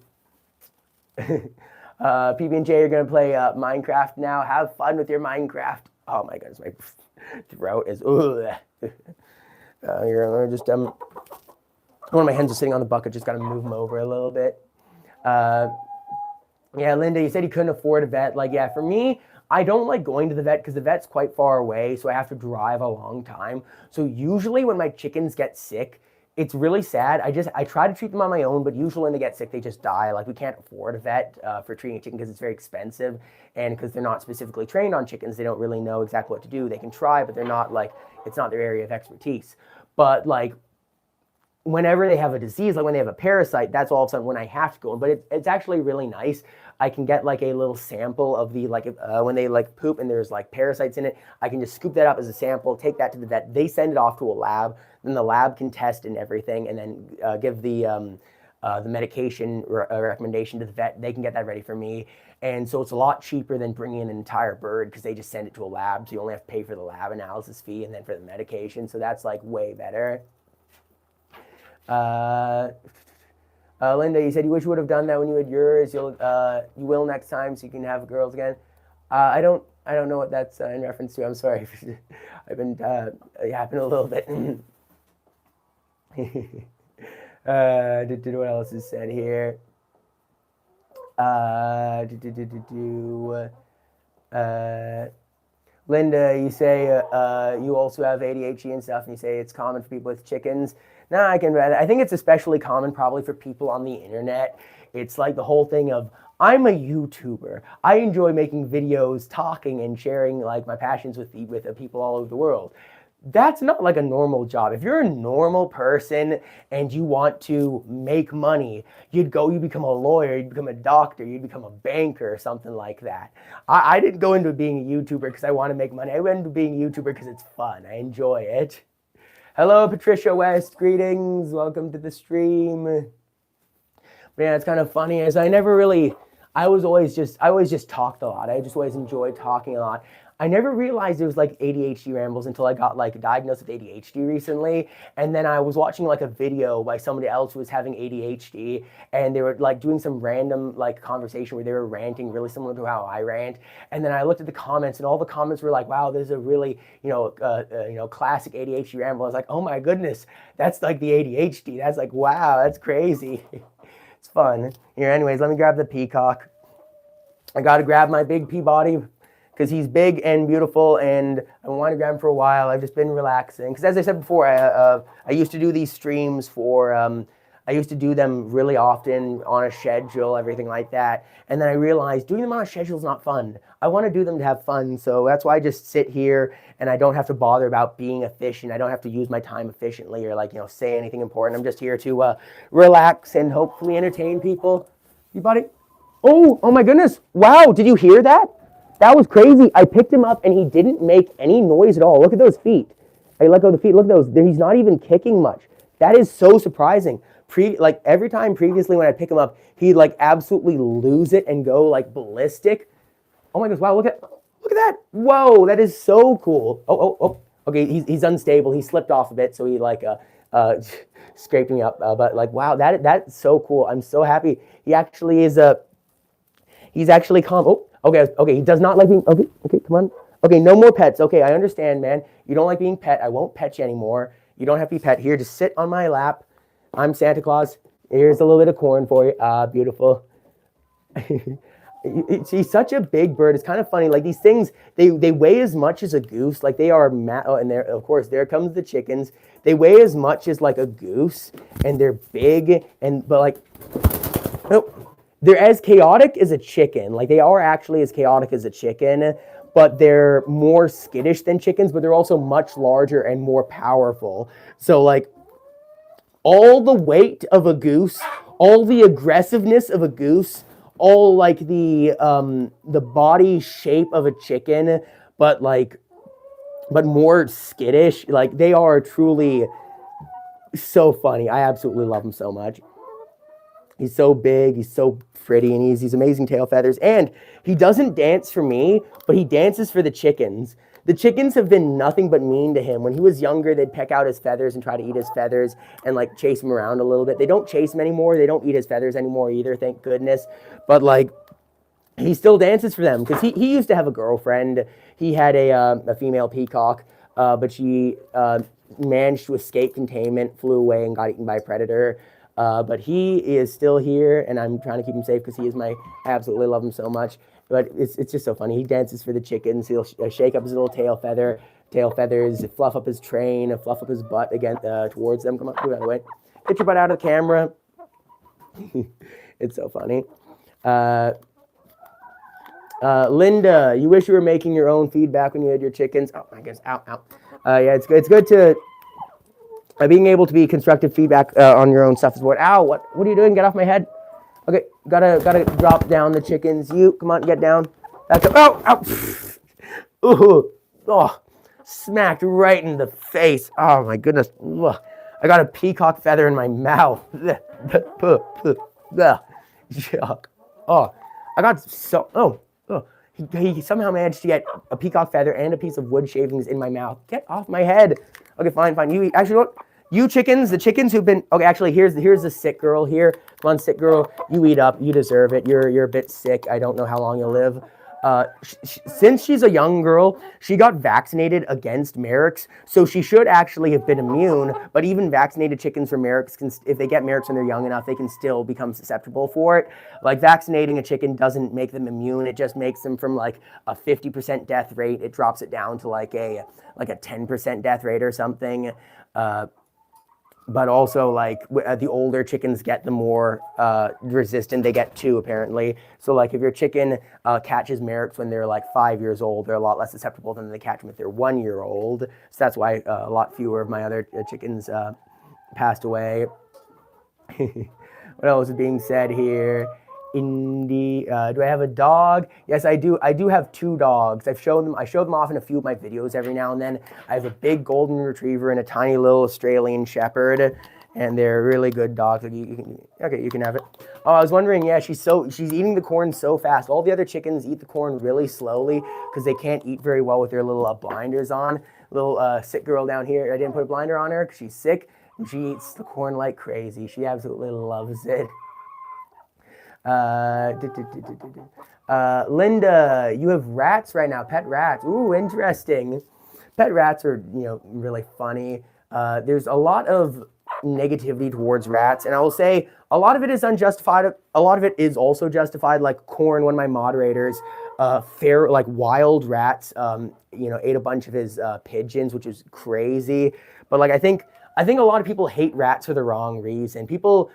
PB&J are going to play Minecraft now. Have fun with your Minecraft. Oh my goodness, my throat is, you're just, one of my hens is sitting on the bucket, just got to move them over a little bit. Yeah, Linda, you said you couldn't afford a vet. Like, yeah, for me, I don't like going to the vet because the vet's quite far away, so I have to drive a long time. So usually when my chickens get sick, it's really sad. I try to treat them on my own, but usually when they get sick, they just die. Like, we can't afford a vet for treating a chicken because it's very expensive, and because they're not specifically trained on chickens, they don't really know exactly what to do. They can try, but they're not like, it's not their area of expertise. But like, whenever they have a disease, like when they have a parasite, that's all of a sudden when I have to go in. But it's actually really nice. I can get like a little sample of the, like, when they like poop and there's like parasites in it, I can just scoop that up as a sample, take that to the vet. They send it off to a lab. Then the lab can test and everything, and then give the medication recommendation to the vet. They can get that ready for me. And so it's a lot cheaper than bringing in an entire bird because they just send it to a lab. So you only have to pay for the lab analysis fee and then for the medication. So that's like way better. Linda, you said you wish you would have done that when you had yours. You will next time, so you can have girls again. I don't know what that's in reference to. I'm sorry. I've been yapping a little bit. What else is said here? Linda, you say you also have ADHD and stuff, and you say it's common for people with chickens. No, I think it's especially common probably for people on the internet. It's like the whole thing of, I'm a YouTuber. I enjoy making videos, talking, and sharing like my passions with people all over the world. That's not like a normal job. If you're a normal person and you want to make money, you become a lawyer, you'd become a doctor, you'd become a banker or something like that. I didn't go into being a YouTuber because I want to make money. I went into being a YouTuber because it's fun. I enjoy it. Hello, Patricia West. Greetings. Welcome to the stream. But yeah, it's kind of funny as I always just talked a lot. I just always enjoyed talking a lot. I never realized it was like ADHD rambles until I got like diagnosed with ADHD recently. And then I was watching like a video by somebody else who was having ADHD, and they were like doing some random like conversation where they were ranting really similar to how I rant. And then I looked at the comments, and all the comments were like, wow, this is a really, classic ADHD ramble. I was like, oh my goodness, that's like the ADHD. That's like, wow, that's crazy. It's fun. Here, anyways, let me grab the peacock. I got to grab my big Peabody, because he's big and beautiful, and I wanted to grab him for a while. I've just been relaxing. Because as I said before, I used to do these streams for, I used to do them really often on a schedule, everything like that. And then I realized doing them on a schedule is not fun. I want to do them to have fun, so that's why I just sit here and I don't have to bother about being efficient. I don't have to use my time efficiently or say anything important. I'm just here to relax and hopefully entertain people. You buddy? Oh my goodness. Wow, did you hear that? That was crazy. I picked him up and he didn't make any noise at all. Look at those feet. I let go of the feet. Look at those. He's not even kicking much. That is so surprising. Every time previously when I pick him up, he'd like absolutely lose it and go like ballistic. Oh my gosh, wow, look at that. Whoa, that is so cool. Oh. Okay, he's unstable. He slipped off a bit, so he scraped me up. But like, wow, that's so cool. I'm so happy. He actually is he's actually calm. Oh. Okay, he does not like being, okay, come on. Okay, no more pets. Okay, I understand, man. You don't like being pet. I won't pet you anymore. You don't have to be pet. Here, just sit on my lap. I'm Santa Claus. Here's a little bit of corn for you. Beautiful. He's such a big bird. It's kind of funny. Like these things, they weigh as much as a goose. Like they are, and there, of course, there comes the chickens. They weigh as much as like a goose, and they're big, but like, nope. They're as chaotic as a chicken. Like they are actually as chaotic as a chicken, but they're more skittish than chickens, but they're also much larger and more powerful. So like all the weight of a goose, all the aggressiveness of a goose, all like the body shape of a chicken, but more skittish. Like they are truly so funny. I absolutely love them so much. He's so big, he's so pretty, and he's these amazing tail feathers. And he doesn't dance for me, but he dances for the chickens. The chickens have been nothing but mean to him. When he was younger, they'd peck out his feathers and try to eat his feathers and like chase him around a little bit. They don't chase him anymore. They don't eat his feathers anymore either, thank goodness. But like, he still dances for them because he used to have a girlfriend. He had a female peacock, but she managed to escape containment, flew away, and got eaten by a predator. But he is still here, and I'm trying to keep him safe because he is I absolutely love him so much. But it's just so funny. He dances for the chickens. He'll shake up his little tail feathers, fluff up his train, fluff up his butt again towards them. Come on, move out of the way. Get your butt out of the camera. It's so funny. Linda, you wish you were making your own feedback when you had your chickens. Oh my goodness, ow, ow. Yeah, it's good. It's good to being able to be constructive feedback on your own stuff as well. Ow, what are you doing? Get off my head. Okay, gotta drop down the chickens. You, come on, get down. Back up. Oh, ow. Ooh, oh, smacked right in the face. Oh my goodness. Ugh. I got a peacock feather in my mouth. Yuck. Oh, I got so, oh. He somehow managed to get a peacock feather and a piece of wood shavings in my mouth. Get off my head. Okay, fine. You eat. Actually, look, you chickens, the chickens who've been, okay, actually, here's the sick girl here. Come on, sick girl. You eat up. You deserve it. You're a bit sick. I don't know how long you'll live. Since she's a young girl, she got vaccinated against Merrick's, so she should actually have been immune, but even vaccinated chickens from Merrick's, if they get Merrick's when they're young enough, they can still become susceptible for it. Like, vaccinating a chicken doesn't make them immune, it just makes them from like a 50% death rate, it drops it down to like a 10% death rate or something. But also, like, the older chickens get, the more resistant they get too, apparently. So, like, if your chicken catches Merrick's when they're, like, 5 years old, they're a lot less susceptible than they catch them if they're 1 year old. So that's why a lot fewer of my other chickens passed away. What else is being said here? Do I have a dog? Yes, I do. I do have 2 dogs. I show them off in a few of my videos every now and then. I have a big golden retriever and a tiny little Australian shepherd, and they're really good dogs. You can have it. Oh, I was wondering, yeah, she's eating the corn so fast. All the other chickens eat the corn really slowly because they can't eat very well with their little blinders on. Little sick girl down here, I didn't put a blinder on her because she's sick, and she eats the corn like crazy. She absolutely loves it. Linda, you have rats right now, pet rats. Ooh, interesting. Pet rats are, really funny. There's a lot of negativity towards rats, and I will say a lot of it is unjustified. A lot of it is also justified. Like Corn, one of my moderators, wild rats, ate a bunch of his pigeons, which is crazy. But like I think a lot of people hate rats for the wrong reason. People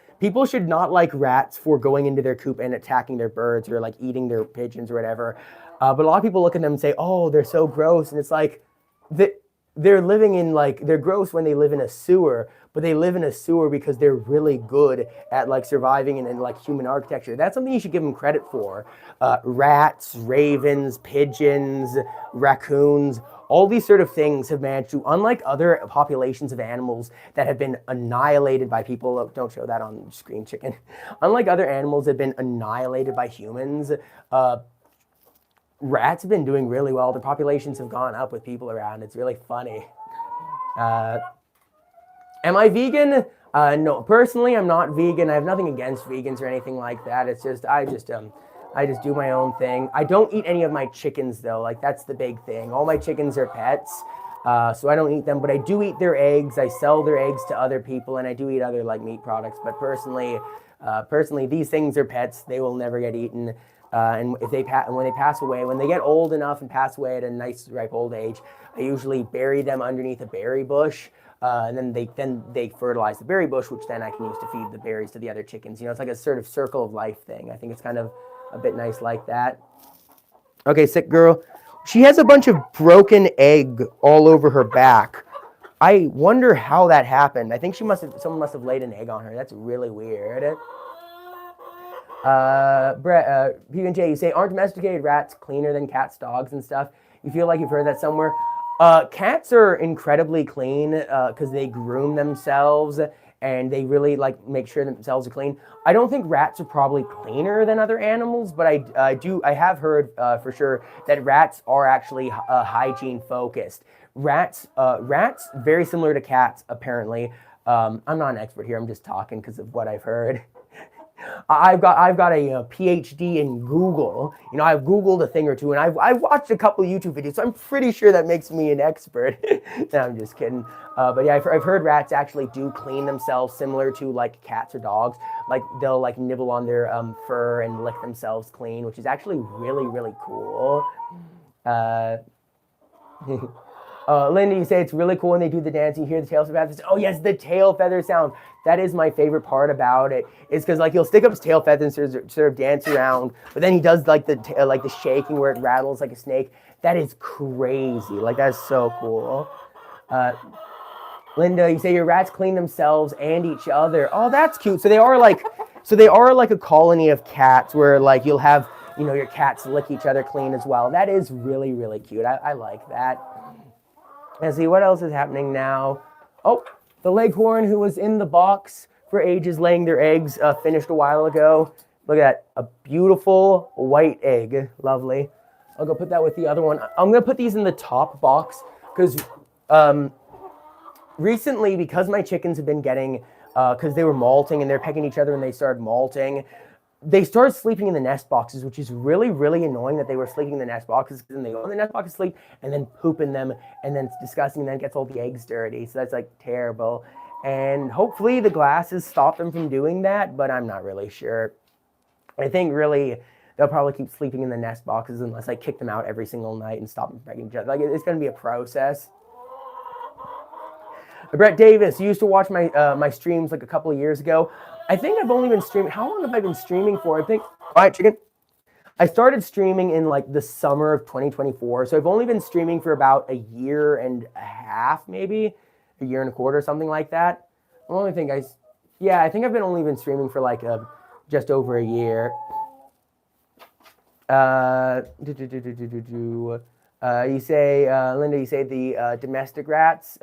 should not like rats for going into their coop and attacking their birds or like eating their pigeons or whatever. But a lot of people look at them and say, "Oh, they're so gross," and it's like they're living in they're gross when they live in a sewer, but they live in a sewer because they're really good at like surviving in like human architecture. That's something you should give them credit for. Rats, ravens, pigeons, raccoons. All these sort of things have managed to, unlike other populations of animals that have been annihilated by people, oh, don't show that on screen, chicken. Unlike other animals that have been annihilated by humans, rats have been doing really well. Their populations have gone up with people around. It's really funny. Am I vegan? No, personally, I'm not vegan. I have nothing against vegans or anything like that. It's just, I just do my own thing. I don't eat any of my chickens though. Like that's the big thing. All my chickens are pets, so I don't eat them. But I do eat their eggs. I sell their eggs to other people, and I do eat other like meat products. But personally, these things are pets. They will never get eaten. And when they pass away, when they get old enough and pass away at a nice ripe old age, I usually bury them underneath a berry bush. And then they fertilize the berry bush, which then I can use to feed the berries to the other chickens. It's like a sort of circle of life thing. I think it's kind of a bit nice like that. Okay, sick girl. She has a bunch of broken egg all over her back. I wonder how that happened. I think someone must have laid an egg on her. That's really weird. PJ, you say, aren't domesticated rats cleaner than cats, dogs, and stuff? You feel like you've heard that somewhere? Cats are incredibly clean because they groom themselves and they really make sure themselves are clean. I don't think rats are probably cleaner than other animals, but I have heard for sure that rats are actually hygiene focused. Rats very similar to cats apparently. I'm not an expert here. I'm just talking because of what I've heard. I've got a PhD in Google. You know, I've Googled a thing or two, and I've watched a couple of YouTube videos, so I'm pretty sure that makes me an expert. No, I'm just kidding. But yeah, I've heard rats actually do clean themselves, similar to like cats or dogs. Like they'll like nibble on their fur and lick themselves clean, which is actually really, really cool. Linda, you say it's really cool when they do the dance. You hear the tail feathers. Oh yes, the tail feather sound. That is my favorite part about it. Is because like he'll stick up his tail feathers and sort of dance around, but then he does like the shaking where it rattles like a snake. That is crazy. Like that's so cool. Linda, you say your rats clean themselves and each other. Oh, that's cute. So they are like a colony of cats where like you'll have your cats lick each other clean as well. That is really, really cute. I like that. Let's see what else is happening now. Oh, the leghorn who was in the box for ages laying their eggs finished a while ago. Look at that, a beautiful white egg. Lovely. I'll go put that with the other one. I'm going to put these in the top box because recently, because my chickens have been getting, because they were molting and they're pecking each other and they started molting, they started sleeping in the nest boxes, which is really, really annoying that they were sleeping in the nest boxes, because then they go in the nest box to sleep and then poop in them, and then it's disgusting, and then it gets all the eggs dirty. So that's like terrible. And hopefully the glasses stop them from doing that, but I'm not really sure. I think really they'll probably keep sleeping in the nest boxes unless I kick them out every single night and stop them from each other. Like it's going to be a process. Brett Davis, you used to watch my my streams like a couple of years ago. I think I've only been streaming. How long have I been streaming for? I think. Quiet chicken. I started streaming in like the summer of 2024, so I've only been streaming for about a year and a half, maybe a year and a quarter, something like that. I think I've only been streaming for like just over a year. You say, Linda, you say the domestic rats,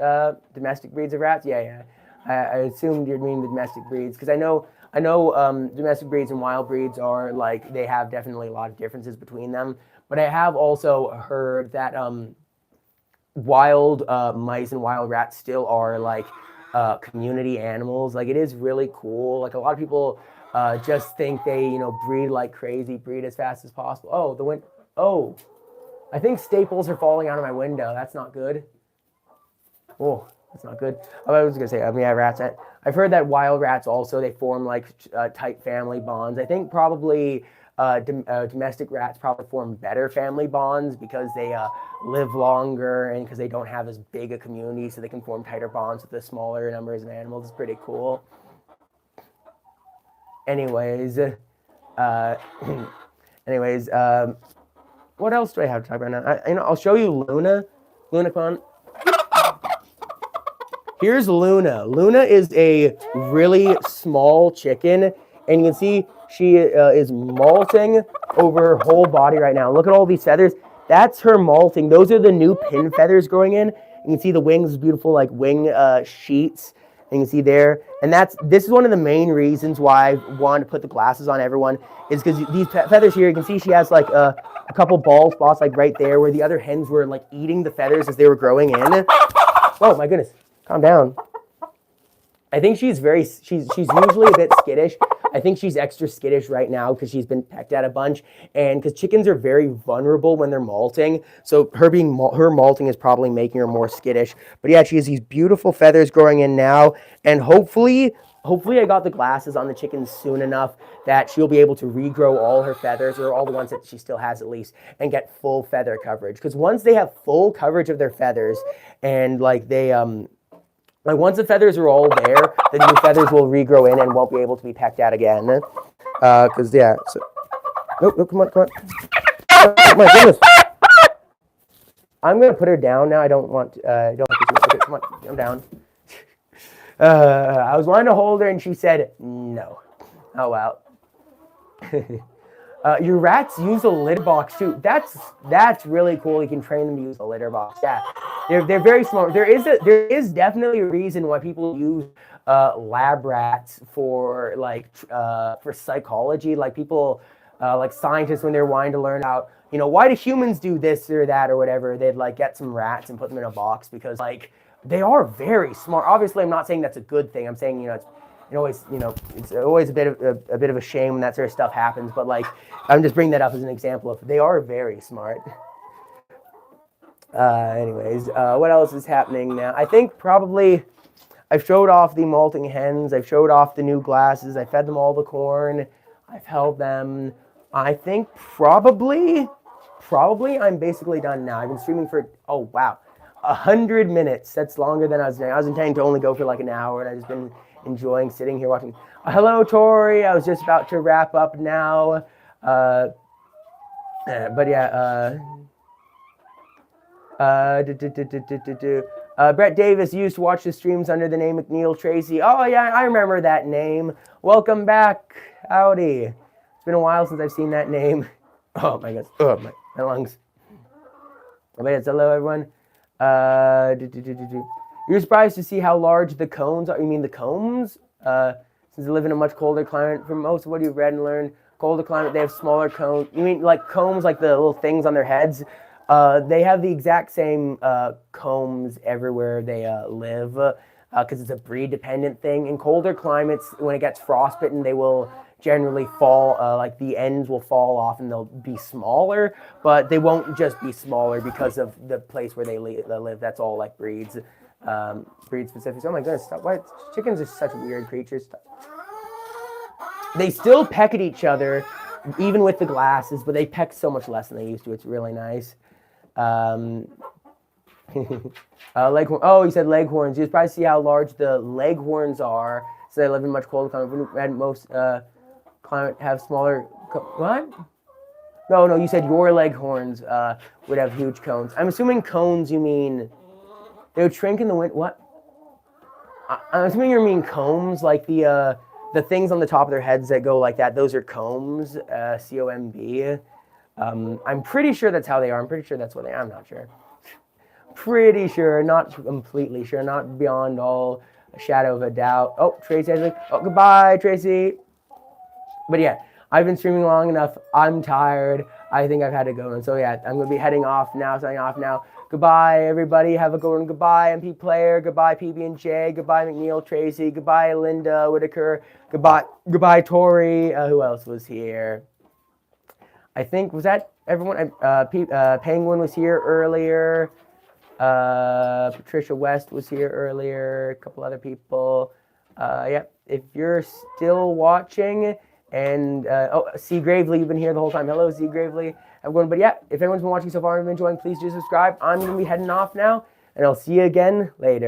domestic breeds of rats? Yeah. I assumed you'd mean the domestic breeds, because I know domestic breeds and wild breeds are like, they have definitely a lot of differences between them. But I have also heard that wild mice and wild rats still are like community animals. Like it is really cool. Like a lot of people just think they breed like crazy, breed as fast as possible. Oh, I think staples are falling out of my window. That's not good. Oh, that's not good. I was going to say, yeah, rats. I've heard that wild rats also, they form like tight family bonds. I think probably domestic rats probably form better family bonds because they live longer and because they don't have as big a community, so they can form tighter bonds with the smaller numbers of animals. It's pretty cool. Anyways, what else do I have to talk about now? I'll show you Luna. Luna, come on. Here's Luna. Luna is a really small chicken, and you can see she is molting over her whole body right now. Look at all these feathers. That's her molting. Those are the new pin feathers growing in. You can see the wings, beautiful like wing sheets. And you can see there, and this is one of the main reasons why I wanted to put the glasses on everyone, is because these feathers here, you can see she has like a couple bald spots like right there where the other hens were like eating the feathers as they were growing in. Oh my goodness, calm down. I think she's usually a bit skittish. I think she's extra skittish right now because she's been pecked at a bunch, and because chickens are very vulnerable when they're molting. So her molting is probably making her more skittish. But yeah, she has these beautiful feathers growing in now, and hopefully I got the glasses on the chickens soon enough that she'll be able to regrow all her feathers, or all the ones that she still has at least, and get full feather coverage. Because once they have full coverage of their feathers, and like they once the feathers are all there, the new feathers will regrow in and won't be able to be pecked at again. Because yeah, so nope, come on. Oh my goodness. I'm gonna put her down now. I don't want to. Okay, come on, I'm down. I was wanting to hold her, and she said no. Oh wow. Your rats use a litter box too. That's really cool. You can train them to use a litter box. Yeah, they're very smart. There is definitely a reason why people use lab rats for for psychology. Like people, like scientists, when they're wanting to learn out, why do humans do this or that or whatever, they'd like get some rats and put them in a box because like they are very smart. Obviously, I'm not saying that's a good thing. I'm saying it always, it's always a bit of a shame when that sort of stuff happens. But like, I'm just bringing that up as an example of they are very smart. Anyways, what else is happening now? I think probably I've showed off the molting hens. I've showed off the new glasses. I fed them all the corn. I've held them. I think probably I'm basically done now. I've been streaming for, oh wow, 100 minutes. That's longer than I was doing. I was intending to only go for like an hour, and I've just been enjoying sitting here watching. Hello, Tori. I was just about to wrap up now. But yeah, Brett Davis used to watch the streams under the name McNeil Tracy. Oh yeah, I remember that name. Welcome back. Howdy. It's been a while since I've seen that name. Oh my gosh. Oh my lungs. But yes, hello everyone. You're surprised to see how large the cones are. You mean the combs? Since they live in a much colder climate, from most of what you've read and learned, colder climate, they have smaller cones. You mean like combs, like the little things on their heads? They have the exact same combs everywhere they live, because it's a breed-dependent thing. In colder climates, when it gets frostbitten, they will generally fall, like the ends will fall off and they'll be smaller, but they won't just be smaller because of the place where they live. That's all like breed specific. Oh my goodness, stop. Why? Chickens are such weird creatures. They still peck at each other, even with the glasses, but they peck so much less than they used to. It's really nice. Leghorn. Oh, you said leghorns. You probably see how large the leghorns are. So they live in much colder climate. And most climate have smaller. What? No. You said your leghorns would have huge cones. I'm assuming cones. You mean they would shrink in the wind. What? I'm assuming you mean combs, like the things on the top of their heads that go like that. Those are combs. COMB. I'm pretty sure that's how they are. I'm pretty sure that's what they are. I'm not sure. Pretty sure, not completely sure, not beyond all a shadow of a doubt. Oh, Tracy, oh, goodbye, Tracy. But yeah, I've been streaming long enough. I'm tired. I think I've had to go. And so yeah, I'm going to be heading off now, signing off now. Goodbye, everybody. Have a good one. Goodbye, MP Player. Goodbye, PB&J. Goodbye, McNeil Tracy. Goodbye, Linda Whitaker. Goodbye, Tori. Who else was here? I think, was that everyone? Penguin was here earlier. Patricia West was here earlier. A couple other people. Yeah, if you're still watching, and C. Gravely, you've been here the whole time. Hello, C. Gravely. Everyone, but yeah, if anyone's been watching so far and been enjoying, please do subscribe. I'm going to be heading off now, and I'll see you again later.